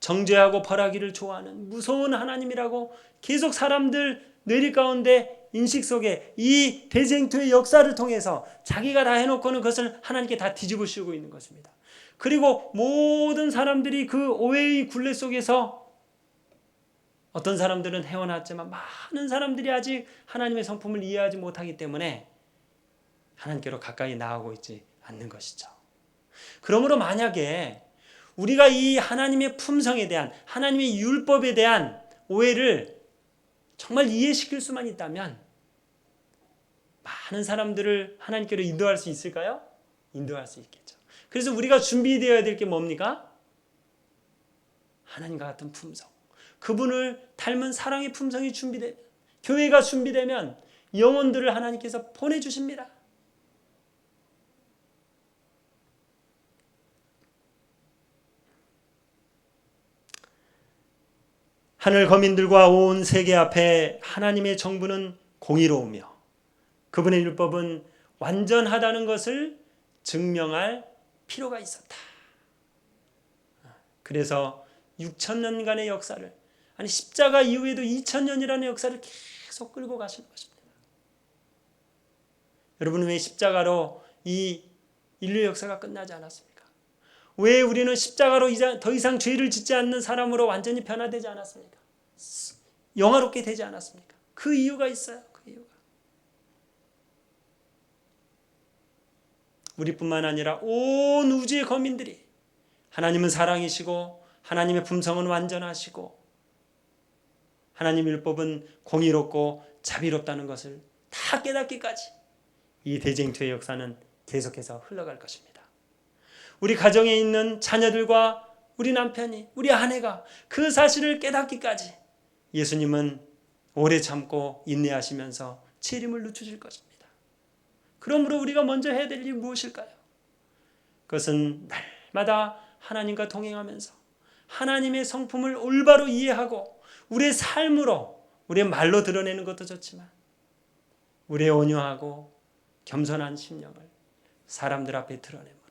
정죄하고 벌하기를 좋아하는 무서운 하나님이라고 계속 사람들 뇌리 가운데 인식 속에 이 대쟁투의 역사를 통해서 자기가 다 해놓고는 그것을 하나님께 다 뒤집어 씌우고 있는 것입니다. 그리고 모든 사람들이 그 오해의 굴레 속에서 어떤 사람들은 헤어났지만 많은 사람들이 아직 하나님의 성품을 이해하지 못하기 때문에 하나님께로 가까이 나아오고 있지 않는 것이죠. 그러므로 만약에 우리가 이 하나님의 품성에 대한, 하나님의 율법에 대한 오해를 정말 이해시킬 수만 있다면 많은 사람들을 하나님께로 인도할 수 있을까요? 인도할 수 있겠죠. 그래서 우리가 준비되어야 될 게 뭡니까? 하나님과 같은 품성, 그분을 닮은 사랑의 품성이 준비되면, 교회가 준비되면 영혼들을 하나님께서 보내주십니다. 하늘 거민들과 온 세계 앞에 하나님의 정부는 공의로우며 그분의 율법은 완전하다는 것을 증명할 필요가 있었다. 그래서 6,000년간의 역사를, 아니 십자가 이후에도 2,000년이라는 역사를 계속 끌고 가시는 것입니다. 여러분, 왜 십자가로 이 인류의 역사가 끝나지 않았습니까? 왜 우리는 십자가로 더 이상 죄를 짓지 않는 사람으로 완전히 변화되지 않았습니까? 영화롭게 되지 않았습니까? 그 이유가 있어요. 그 이유가. 우리뿐만 아니라 온 우주의 거민들이 하나님은 사랑이시고 하나님의 품성은 완전하시고 하나님의 율법은 공의롭고 자비롭다는 것을 다 깨닫기까지 이 대쟁투의 역사는 계속해서 흘러갈 것입니다. 우리 가정에 있는 자녀들과 우리 남편이, 우리 아내가 그 사실을 깨닫기까지 예수님은 오래 참고 인내하시면서 재림을 늦추실 것입니다. 그러므로 우리가 먼저 해야 될 일이 무엇일까요? 그것은 날마다 하나님과 동행하면서 하나님의 성품을 올바로 이해하고 우리의 삶으로, 우리의 말로 드러내는 것도 좋지만 우리의 온유하고 겸손한 심령을 사람들 앞에 드러내므로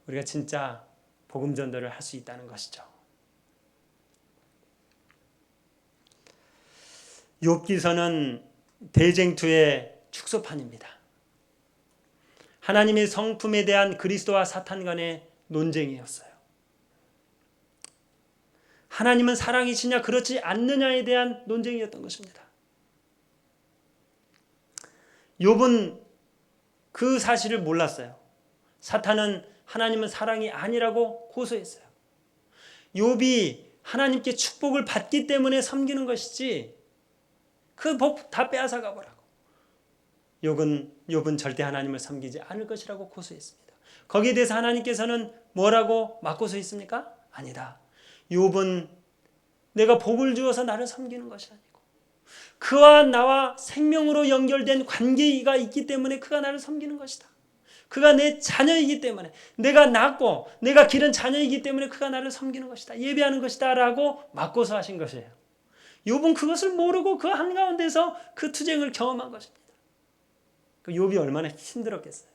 우리가 진짜 복음 전도를 할 수 있다는 것이죠. 욥기서는 대쟁투의 축소판입니다. 하나님의 성품에 대한 그리스도와 사탄 간의 논쟁이었어요. 하나님은 사랑이시냐 그렇지 않느냐에 대한 논쟁이었던 것입니다. 욥은 그 사실을 몰랐어요. 사탄은 하나님은 사랑이 아니라고 고소했어요. 욥이 하나님께 축복을 받기 때문에 섬기는 것이지 그 복 다 빼앗아가 보라고. 욥은 절대 하나님을 섬기지 않을 것이라고 고소했습니다. 거기에 대해서 하나님께서는 뭐라고 맞고서 있습니까? 아니다. 욥은 내가 복을 주어서 나를 섬기는 것이 아니고 그와 나와 생명으로 연결된 관계가 있기 때문에 그가 나를 섬기는 것이다. 그가 내 자녀이기 때문에, 내가 낳고 내가 기른 자녀이기 때문에 그가 나를 섬기는 것이다. 예배하는 것이다 라고 맞고서 하신 것이에요. 욥은 그것을 모르고 그 한가운데서 그 투쟁을 경험한 것입니다. 그 욥이 얼마나 힘들었겠어요.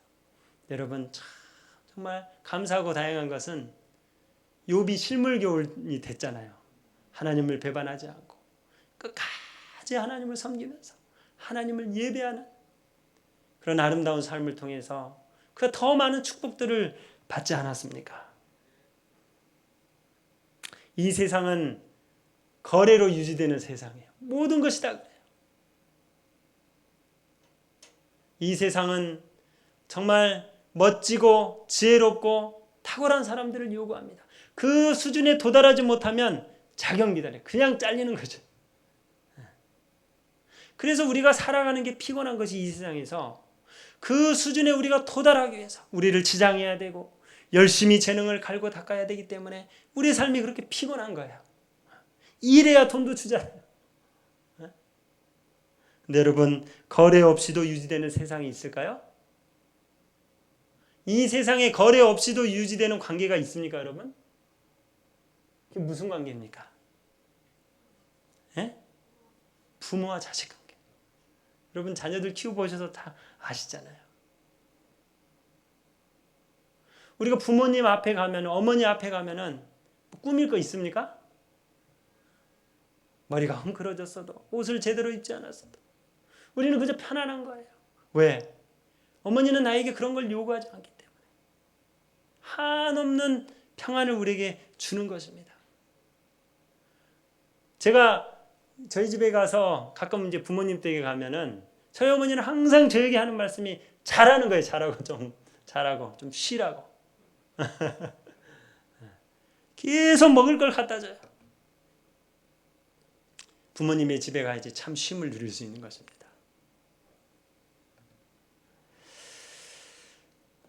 여러분 정말 감사하고 다행한 것은 욥이 실물교훈이 됐잖아요. 하나님을 배반하지 않고 끝까지 하나님을 섬기면서 하나님을 예배하는 그런 아름다운 삶을 통해서 그가 더 많은 축복들을 받지 않았습니까? 이 세상은 거래로 유지되는 세상이에요. 모든 것이 다 그래요. 이 세상은 정말 멋지고 지혜롭고 탁월한 사람들을 요구합니다. 그 수준에 도달하지 못하면 자경기다려 그냥 잘리는 거죠. 그래서 우리가 살아가는 게 피곤한 것이 이 세상에서 그 수준에 우리가 도달하기 위해서 우리를 지장해야 되고 열심히 재능을 갈고 닦아야 되기 때문에 우리의 삶이 그렇게 피곤한 거예요. 일해야 돈도 주잖아요. 근데 여러분 거래 없이도 유지되는 세상이 있을까요? 이 세상에 거래 없이도 유지되는 관계가 있습니까, 여러분? 그게 무슨 관계입니까? 예? 부모와 자식 관계. 여러분 자녀들 키워보셔서 다 아시잖아요. 우리가 부모님 앞에 가면, 어머니 앞에 가면은 꾸밀 거 있습니까? 머리가 헝클어졌어도, 옷을 제대로 입지 않았어도 우리는 그저 편안한 거예요. 왜? 어머니는 나에게 그런 걸 요구하지 않기 때문에 한없는 평안을 우리에게 주는 것입니다. 제가 저희 집에 가서 가끔 이제 부모님 댁에 가면은 저희 어머니는 항상 저에게 하는 말씀이 잘하는 거예요. 잘하고 좀 쉬라고. 계속 먹을 걸 갖다 줘요. 부모님의 집에 가야지 참 쉼을 누릴 수 있는 것입니다.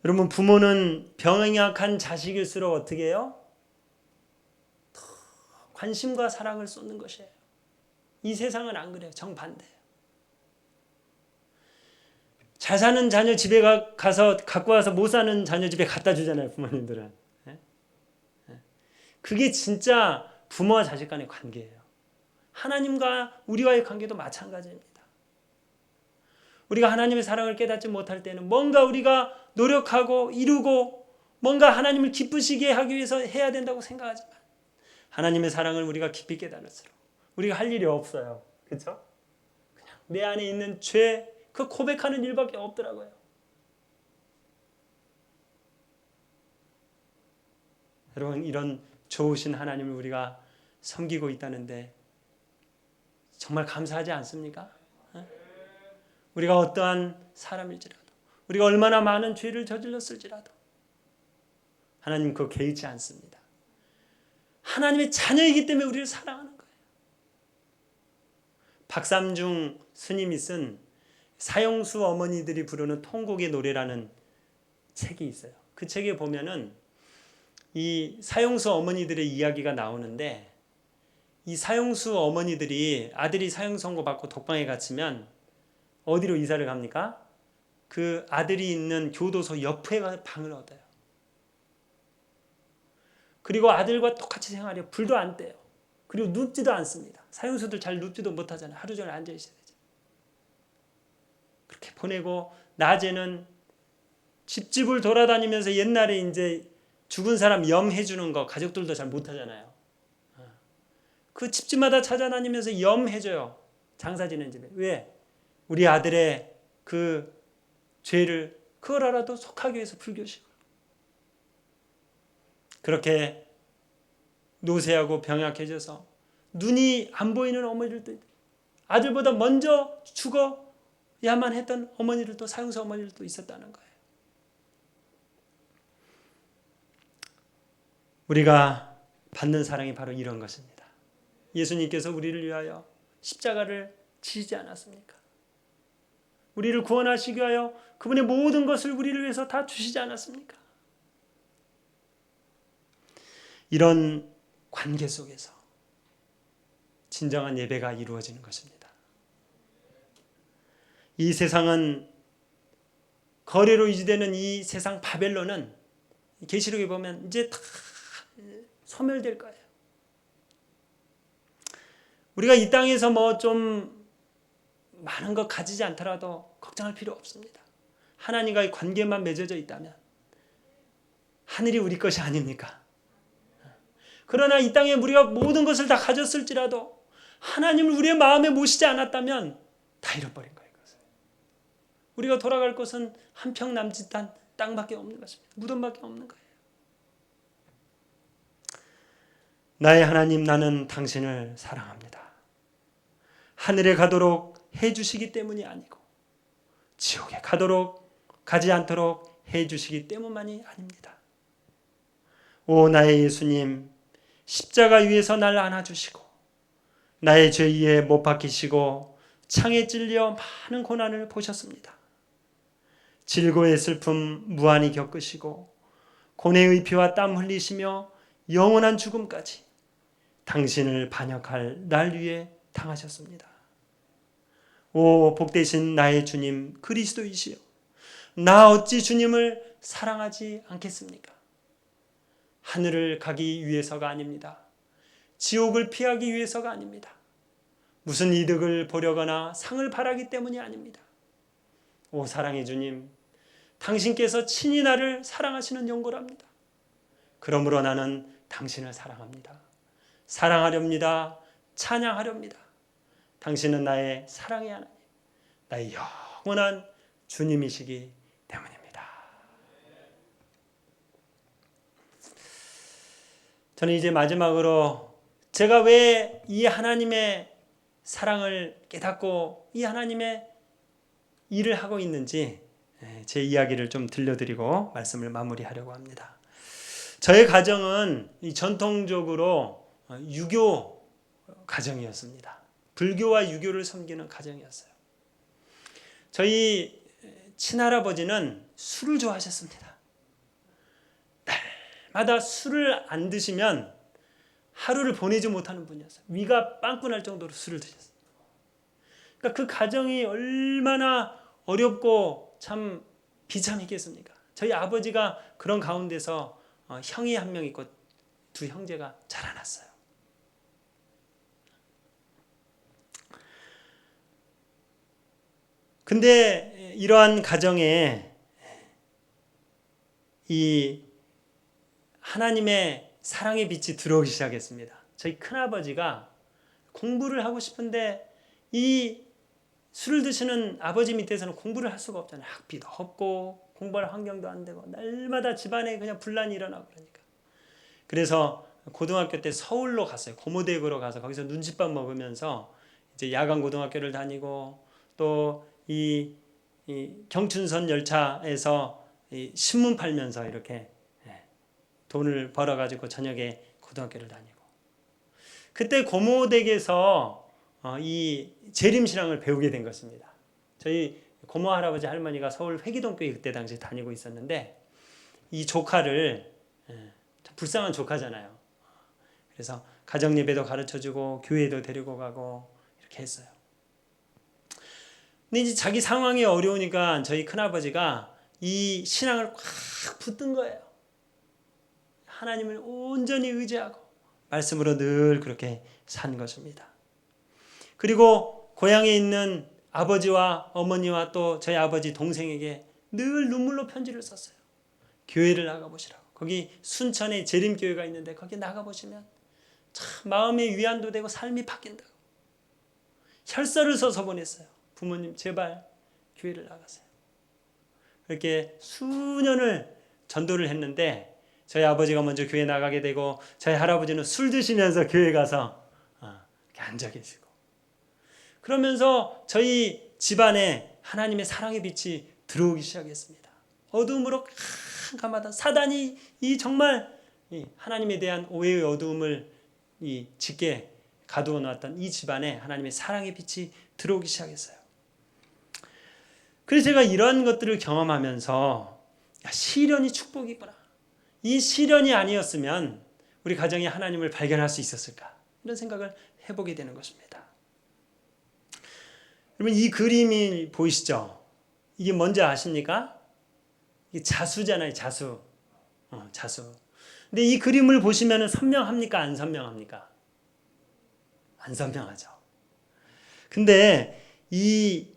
여러분 부모는 병약한 자식일수록 어떻게 해요? 더 관심과 사랑을 쏟는 것이에요. 이 세상은 안 그래요. 정반대예요. 잘 사는 자녀 집에 가서 갖고 와서 못 사는 자녀 집에 갖다 주잖아요. 부모님들은. 그게 진짜 부모와 자식 간의 관계예요. 하나님과 우리와의 관계도 마찬가지입니다. 우리가 하나님의 사랑을 깨닫지 못할 때는 뭔가 우리가 노력하고 이루고 뭔가 하나님을 기쁘시게 하기 위해서 해야 된다고 생각하지만 하나님의 사랑을 우리가 깊이 깨달을수록 우리가 할 일이 없어요. 그렇죠? 그냥 내 안에 있는 죄, 그 고백하는 일밖에 없더라고요. 여러분 이런 좋으신 하나님을 우리가 섬기고 있다는데 정말 감사하지 않습니까? 우리가 어떠한 사람일지라도 우리가 얼마나 많은 죄를 저질렀을지라도 하나님 그거 개의치 않습니다. 하나님의 자녀이기 때문에 우리를 사랑하는 거예요. 박삼중 스님이 쓴 사형수 어머니들이 부르는 통곡의 노래라는 책이 있어요. 그 책에 보면은 이 사형수 어머니들의 이야기가 나오는데 이 사형수 어머니들이 아들이 사형 선고 받고 독방에 갇히면 어디로 이사를 갑니까? 그 아들이 있는 교도소 옆에 가서 방을 얻어요. 그리고 아들과 똑같이 생활해요. 불도 안 떼요. 그리고 눕지도 않습니다. 사형수들 잘 눕지도 못하잖아요. 하루 종일 앉아 있어야 되죠. 그렇게 보내고 낮에는 집집을 돌아다니면서 옛날에 이제 죽은 사람 염해주는 거 가족들도 잘 못하잖아요. 그 집집마다 찾아다니면서 염해줘요. 장사 지는 집에. 왜? 우리 아들의 그 죄를 그걸 알아도 속하기 위해서 불교식으로. 그렇게 노쇠하고 병약해져서 눈이 안 보이는 어머니들도 아들보다 먼저 죽어 했던 어머니들도, 사형사 어머니들도 있었다는 거예요. 우리가 받는 사랑이 바로 이런 것입니다. 예수님께서 우리를 위하여 십자가를 지시지 않았습니까? 우리를 구원하시기 위하여 그분의 모든 것을 우리를 위해서 다 주시지 않았습니까? 이런 관계 속에서 진정한 예배가 이루어지는 것입니다. 이 세상은, 거래로 유지되는 이 세상 바벨론은 계시록에 보면 이제 다 소멸될 거예요. 우리가 이 땅에서 뭐 좀 많은 것 가지지 않더라도 걱정할 필요 없습니다. 하나님과의 관계만 맺어져 있다면 하늘이 우리 것이 아닙니까? 그러나 이 땅에 우리가 모든 것을 다 가졌을지라도 하나님을 우리의 마음에 모시지 않았다면 다 잃어버린 거예요. 우리가 돌아갈 곳은 한평 남짓한 땅밖에 없는 것입니다. 무덤밖에 없는 거예요. 나의 하나님, 나는 당신을 사랑합니다. 하늘에 가도록 해주시기 때문이 아니고 지옥에 가지 않도록 해주시기 때문만이 아닙니다. 오 나의 예수님, 십자가 위에서 날 안아주시고 나의 죄에 못 박히시고 창에 찔려 많은 고난을 보셨습니다. 질고의 슬픔 무한히 겪으시고 고뇌의 피와 땀 흘리시며 영원한 죽음까지 당신을 반역할 날 위에 당하셨습니다. 오 복되신 나의 주님 그리스도이시여, 나 어찌 주님을 사랑하지 않겠습니까? 하늘을 가기 위해서가 아닙니다. 지옥을 피하기 위해서가 아닙니다. 무슨 이득을 보려거나 상을 바라기 때문이 아닙니다. 오 사랑의 주님, 당신께서 친히 나를 사랑하시는 연고랍니다. 그러므로 나는 당신을 사랑합니다. 사랑하렵니다. 찬양하렵니다. 당신은 나의 사랑의 하나님, 나의 영원한 주님이시기 때문입니다. 저는 이제 마지막으로 제가 왜 이 하나님의 사랑을 깨닫고 이 하나님의 일을 하고 있는지 제 이야기를 좀 들려드리고 말씀을 마무리하려고 합니다. 저의 가정은 전통적으로 유교 가정이었습니다. 불교와 유교를 섬기는 가정이었어요. 저희 친할아버지는 술을 좋아하셨습니다. 날마다 술을 안 드시면 하루를 보내지 못하는 분이었어요. 위가 빵꾸 날 정도로 술을 드셨어요. 그러니까 그 가정이 얼마나 어렵고 참 비참했겠습니까? 저희 아버지가 그런 가운데서 형이 한 명 있고 두 형제가 자라났어요. 근데 이러한 가정에 이 하나님의 사랑의 빛이 들어오기 시작했습니다. 저희 큰아버지가 공부를 하고 싶은데 이 술을 드시는 아버지 밑에서는 공부를 할 수가 없잖아요. 학비도 없고 공부할 환경도 안 되고 날마다 집안에 그냥 분란이 일어나고 그러니까. 그래서 고등학교 때 서울로 갔어요. 고모대학으로 가서 거기서 눈칫밥 먹으면서 이제 야간 고등학교를 다니고 또 이 경춘선 열차에서 이 신문 팔면서 이렇게 돈을 벌어가지고 저녁에 고등학교를 다니고, 그때 고모댁에서 이 재림신앙을 배우게 된 것입니다. 저희 고모 할아버지 할머니가 서울 회기동교회 그때 당시 다니고 있었는데 이 조카를, 불쌍한 조카잖아요. 그래서 가정예배도 가르쳐주고 교회도 데리고 가고 이렇게 했어요. 근데 이제 자기 상황이 어려우니까 저희 큰아버지가 이 신앙을 꽉 붙든 거예요. 하나님을 온전히 의지하고 말씀으로 늘 그렇게 산 것입니다. 그리고 고향에 있는 아버지와 어머니와 또 저희 아버지 동생에게 늘 눈물로 편지를 썼어요. 교회를 나가보시라고. 거기 순천에 재림교회가 있는데 거기 나가보시면 참 마음의 위안도 되고 삶이 바뀐다고. 혈서를 써서 보냈어요. 부모님 제발 교회를 나가세요. 이렇게 수년을 전도를 했는데 저희 아버지가 먼저 교회 나가게 되고 저희 할아버지는 술 드시면서 교회 가서 이렇게 앉아 계시고, 그러면서 저희 집안에 하나님의 사랑의 빛이 들어오기 시작했습니다. 어두움으로 캄캄하다. 사단이 이 정말 하나님에 대한 오해의 어두움을 짙게 가두어 놨던 이 집안에 하나님의 사랑의 빛이 들어오기 시작했어요. 그래서 제가 이러한 것들을 경험하면서 시련이 축복이구나. 이 시련이 아니었으면 우리 가정이 하나님을 발견할 수 있었을까? 이런 생각을 해보게 되는 것입니다. 여러분 이 그림이 보이시죠? 이게 뭔지 아십니까? 이게 자수잖아요. 자수. 자수. 근데 이 그림을 보시면 선명합니까? 안 선명합니까? 안 선명하죠. 근데 이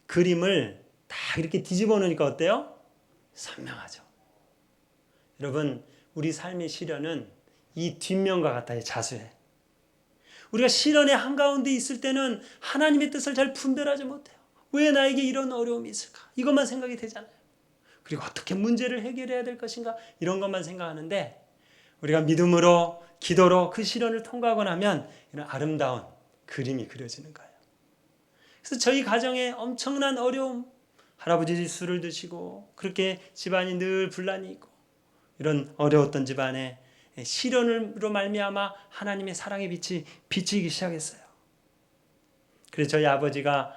그림을 다 이렇게 뒤집어 놓으니까 어때요? 선명하죠. 여러분 우리 삶의 시련은 이 뒷면과 같아요. 자수에. 우리가 시련의 한가운데 있을 때는 하나님의 뜻을 잘 분별하지 못해요. 왜 나에게 이런 어려움이 있을까? 이것만 생각이 되잖아요. 그리고 어떻게 문제를 해결해야 될 것인가? 이런 것만 생각하는데 우리가 믿음으로 기도로 그 시련을 통과하고 나면 이런 아름다운 그림이 그려지는 거예요. 그래서 저희 가정에 엄청난 어려움, 할아버지 술을 드시고 그렇게 집안이 늘 분란이 있고 이런 어려웠던 집안에 시련으로 말미암아 하나님의 사랑의 빛이 비치기 시작했어요. 그래서 저희 아버지가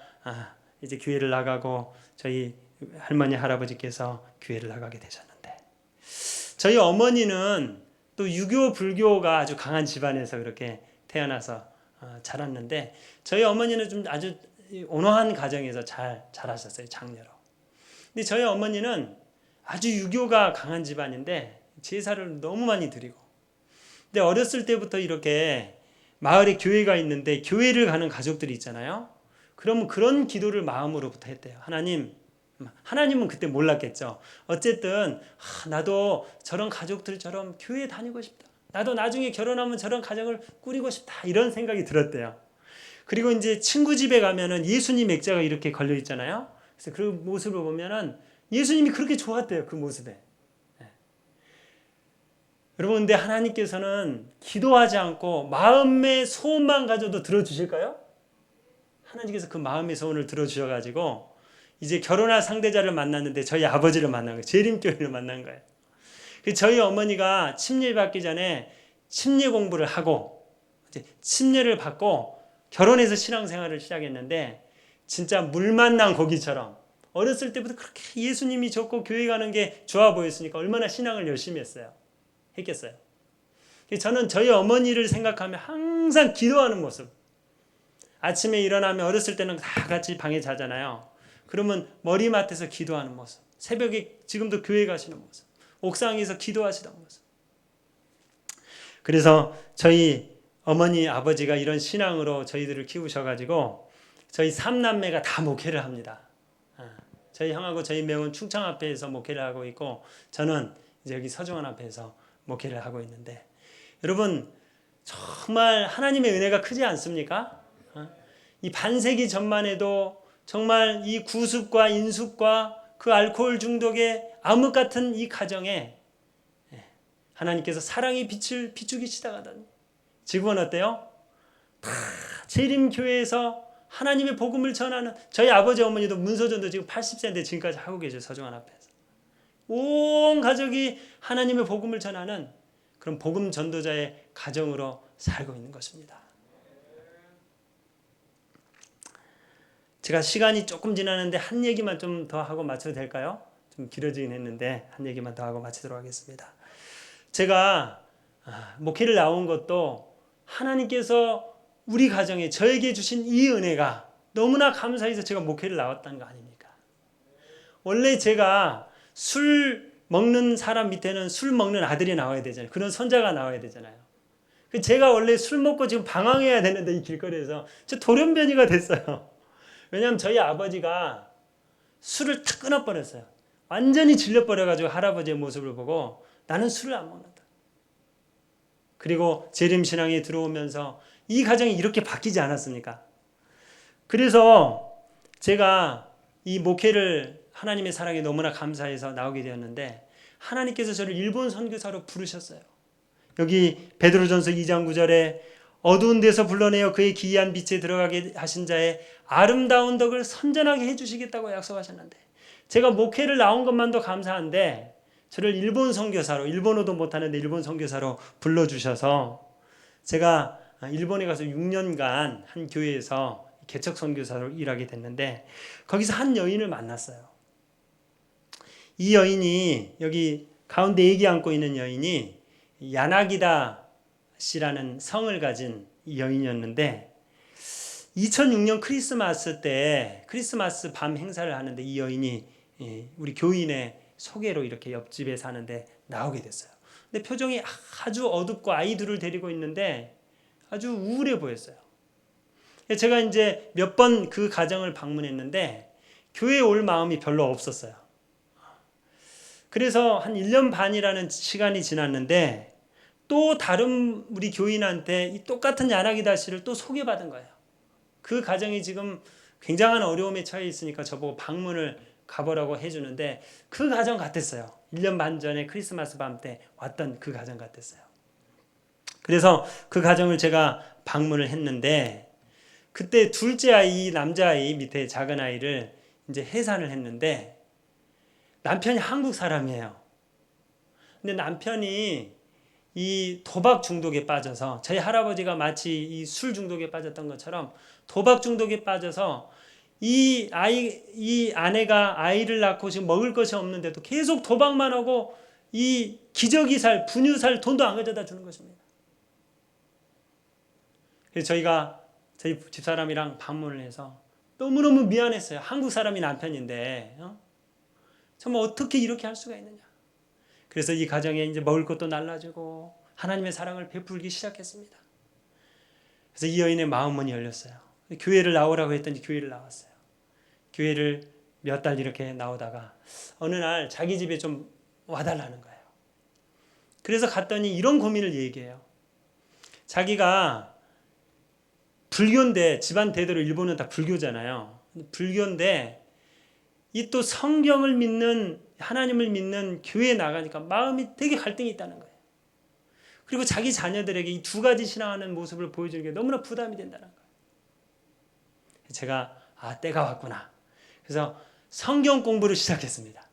이제 교회를 나가고 저희 할머니 할아버지께서 교회를 나가게 되셨는데 저희 어머니는 또 유교 불교가 아주 강한 집안에서 그렇게 태어나서 자랐는데 저희 어머니는 좀 아주 온화한 가정에서 잘 자라셨어요. 장녀로. 근데 저희 어머니는 아주 유교가 강한 집안인데 제사를 너무 많이 드리고 근데 어렸을 때부터 이렇게 마을에 교회가 있는데 교회를 가는 가족들이 있잖아요. 그러면 그런 기도를 마음으로부터 했대요. 하나님은 그때 몰랐겠죠. 어쨌든 나도 저런 가족들처럼 교회 다니고 싶다. 나도 나중에 결혼하면 저런 가정을 꾸리고 싶다. 이런 생각이 들었대요. 그리고 이제 친구 집에 가면은 예수님 액자가 이렇게 걸려 있잖아요. 그래서 그 모습을 보면은 예수님이 그렇게 좋았대요. 그 모습에. 여러분 근데 하나님께서는 기도하지 않고 마음의 소원만 가져도 들어주실까요? 하나님께서 그 마음의 소원을 들어주셔가지고 이제 결혼할 상대자를 만났는데 저희 아버지를 만난 거예요. 재림교회를 만난 거예요. 저희 어머니가 침례 받기 전에 침례 공부를 하고 이제 침례를 받고 결혼해서 신앙생활을 시작했는데 진짜 물 만난 고기처럼 어렸을 때부터 그렇게 예수님이 좋고 교회 가는 게 좋아 보였으니까 얼마나 신앙을 열심히 했겠어요. 저는 저희 어머니를 생각하면 항상 기도하는 모습. 아침에 일어나면 어렸을 때는 다 같이 방에 자잖아요. 그러면 머리맡에서 기도하는 모습. 새벽에 지금도 교회 가시는 모습. 옥상에서 기도하시던 모습. 그래서 저희 어머니 아버지가 이런 신앙으로 저희들을 키우셔가지고 저희 3남매가 다 목회를 합니다. 저희 형하고 저희 매운 충청 앞에서 목회를 하고 있고 저는 이제 여기 서중원 앞에서 목회를 하고 있는데 여러분 정말 하나님의 은혜가 크지 않습니까? 이 반세기 전만 해도 정말 이 구습과 인숙과 그 알코올 중독의 암흑 같은 이 가정에 하나님께서 사랑의 빛을 비추기 시작하다니 지금은 어때요? 다 재림교회에서 하나님의 복음을 전하는 저희 아버지 어머니도 문서전도 지금 80세인데 지금까지 하고 계셔요. 서중환 앞에서. 온 가족이 하나님의 복음을 전하는 그런 복음 전도자의 가정으로 살고 있는 것입니다. 제가 시간이 조금 지나는데 한 얘기만 좀 더 하고 마쳐도 될까요? 좀 길어지긴 했는데 한 얘기만 더 하고 마치도록 하겠습니다. 제가 목회를 나온 것도 하나님께서 우리 가정에 저에게 주신 이 은혜가 너무나 감사해서 제가 목회를 나왔다는 거 아닙니까? 원래 제가 술 먹는 사람 밑에는 술 먹는 아들이 나와야 되잖아요. 그런 손자가 나와야 되잖아요. 제가 원래 술 먹고 지금 방황해야 되는데 이 길거리에서 저 돌연변이가 됐어요. 왜냐하면 저희 아버지가 술을 탁 끊어버렸어요. 완전히 질려버려가지고 할아버지의 모습을 보고 나는 술을 안 먹는다. 그리고 재림신앙에 들어오면서 이 가정이 이렇게 바뀌지 않았습니까? 그래서 제가 이 목회를 하나님의 사랑에 너무나 감사해서 나오게 되었는데 하나님께서 저를 일본 선교사로 부르셨어요. 여기 베드로전서 2장 9절에 어두운 데서 불러내어 그의 기이한 빛에 들어가게 하신 자의 아름다운 덕을 선전하게 해주시겠다고 약속하셨는데, 제가 목회를 나온 것만도 감사한데 저를 일본 선교사로, 일본어도 못하는데 일본 선교사로 불러주셔서 제가 일본에 가서 6년간 한 교회에서 개척 선교사로 일하게 됐는데, 거기서 한 여인을 만났어요. 이 여인이, 여기 가운데 애기 안고 있는 여인이 야나기다 씨라는 성을 가진 여인이었는데, 2006년 크리스마스 때 크리스마스 밤 행사를 하는데 이 여인이 우리 교인의 소개로 이렇게 옆집에 사는데 나오게 됐어요. 근데 표정이 아주 어둡고 아이들을 데리고 있는데 아주 우울해 보였어요. 제가 이제 몇 번 그 가정을 방문했는데 교회에 올 마음이 별로 없었어요. 그래서 한 1년 반이라는 시간이 지났는데 또 다른 우리 교인한테 이 똑같은 야나기다 씨를 또 소개받은 거예요. 그 가정이 지금 굉장한 어려움에 처해 있으니까 저보고 방문을 가보라고 해주는데, 그 가정 같았어요. 1년 반 전에 크리스마스 밤 때 왔던 그 가정 같았어요. 그래서 그 가정을 제가 방문을 했는데, 그때 둘째 아이, 남자아이 밑에 작은 아이를 이제 해산을 했는데, 남편이 한국 사람이에요. 근데 남편이 이 도박 중독에 빠져서, 저희 할아버지가 마치 이 술 중독에 빠졌던 것처럼 도박 중독에 빠져서 이 아내가 아이를 낳고 지금 먹을 것이 없는데도 계속 도박만 하고 이 기저귀 살, 분유 살 돈도 안 가져다 주는 것입니다. 그래서 저희가 저희 집사람이랑 방문을 해서 너무너무 미안했어요. 한국 사람이 남편인데 정말 어떻게 이렇게 할 수가 있느냐. 그래서 이 가정에 이제 먹을 것도 날라주고 하나님의 사랑을 베풀기 시작했습니다. 그래서 이 여인의 마음문이 열렸어요. 교회를 나오라고 했더니 교회를 나왔어요. 교회를 몇 달 이렇게 나오다가 어느 날 자기 집에 좀 와달라는 거예요. 그래서 갔더니 이런 고민을 얘기해요. 자기가 불교인데, 집안 대대로 일본은 다 불교잖아요. 불교인데 이 또 성경을 믿는, 하나님을 믿는 교회에 나가니까 마음이 되게 갈등이 있다는 거예요. 그리고 자기 자녀들에게 이 두 가지 신앙하는 모습을 보여주는 게 너무나 부담이 된다는 거예요. 제가 때가 왔구나. 그래서 성경 공부를 시작했습니다.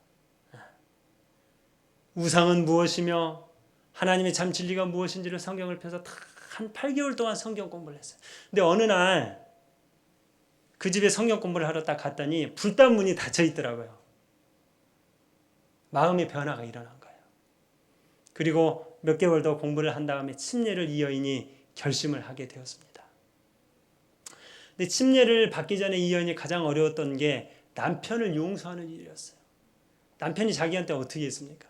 우상은 무엇이며 하나님의 참 진리가 무엇인지를 성경을 펴서 한 8개월 동안 성경 공부를 했어요. 근데 어느 날 그 집에 성경 공부를 하러 딱 갔더니 불단 문이 닫혀 있더라고요. 마음의 변화가 일어난 거예요. 그리고 몇 개월 더 공부를 한 다음에 침례를 이 여인이 결심을 하게 되었습니다. 근데 침례를 받기 전에 이 여인이 가장 어려웠던 게 남편을 용서하는 일이었어요. 남편이 자기한테 어떻게 했습니까?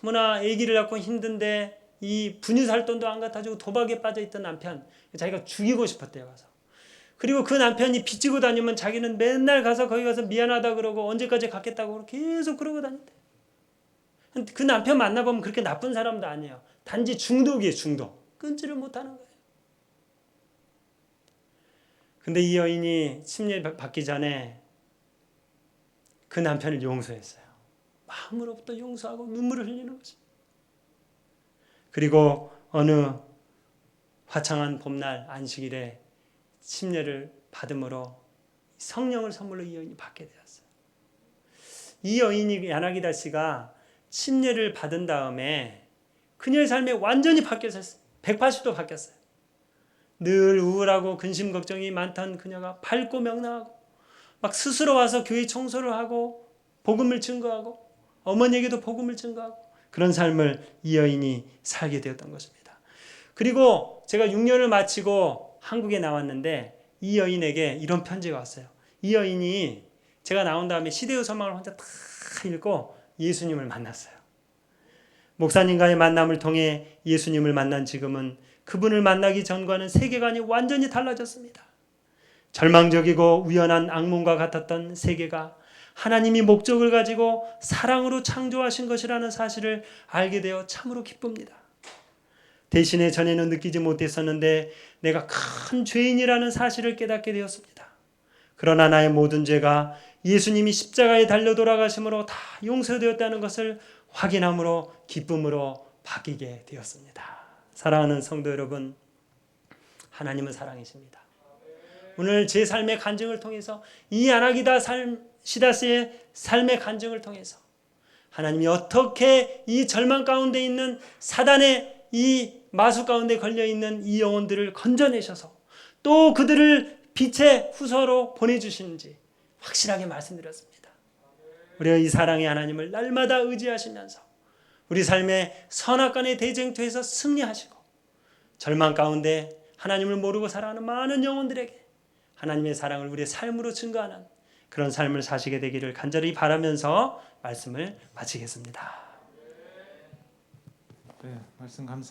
너무나 아기를 낳고 힘든데 이 분유 살 돈도 안 갖다 주고 도박에 빠져 있던 남편, 자기가 죽이고 싶었대요. 가서. 그리고 그 남편이 빚지고 다니면 자기는 맨날 가서 거기 가서 미안하다 그러고 언제까지 갖겠다고 계속 그러고 다닌대. 그 남편 만나보면 그렇게 나쁜 사람도 아니에요. 단지 중독이에요. 중독. 끊지를 못하는 거예요. 근데 이 여인이 침례 받기 전에 그 남편을 용서했어요. 마음으로부터 용서하고 눈물을 흘리는 거죠. 그리고 어느 화창한 봄날 안식일에 침례를 받음으로 성령을 선물로 이 여인이 받게 되었어요. 이 여인이, 야나기다 씨가 침례를 받은 다음에 그녀의 삶이 완전히 바뀌었어요. 180도 바뀌었어요. 늘 우울하고 근심 걱정이 많던 그녀가 밝고 명랑하고 막 스스로 와서 교회 청소를 하고 복음을 증거하고 어머니에게도 복음을 증거하고 그런 삶을 이 여인이 살게 되었던 것입니다. 그리고 제가 6년을 마치고 한국에 나왔는데 이 여인에게 이런 편지가 왔어요. 이 여인이 제가 나온 다음에 시대의 소망을 혼자 다 읽고 예수님을 만났어요. 목사님과의 만남을 통해 예수님을 만난 지금은 그분을 만나기 전과는 세계관이 완전히 달라졌습니다. 절망적이고 우연한 악몽과 같았던 세계가 하나님이 목적을 가지고 사랑으로 창조하신 것이라는 사실을 알게 되어 참으로 기쁩니다. 대신에 전에는 느끼지 못했었는데 내가 큰 죄인이라는 사실을 깨닫게 되었습니다. 그러나 나의 모든 죄가 예수님이 십자가에 달려 돌아가심으로 다 용서되었다는 것을 확인함으로 기쁨으로 바뀌게 되었습니다. 사랑하는 성도 여러분, 하나님은 사랑이십니다. 오늘 제 삶의 간증을 통해서 이 아나기다 시다스의 삶의 간증을 통해서 하나님이 어떻게 이 절망 가운데 있는 사단의 이 마수 가운데 걸려있는 이 영혼들을 건져내셔서 또 그들을 빛의 후서로 보내주시는지 확실하게 말씀드렸습니다. 우리가 이 사랑의 하나님을 날마다 의지하시면서 우리 삶의 선악간의 대쟁투에서 승리하시고 절망 가운데 하나님을 모르고 살아가는 많은 영혼들에게 하나님의 사랑을 우리의 삶으로 증거하는 그런 삶을 사시게 되기를 간절히 바라면서 말씀을 마치겠습니다. 네, 말씀 감사합니다.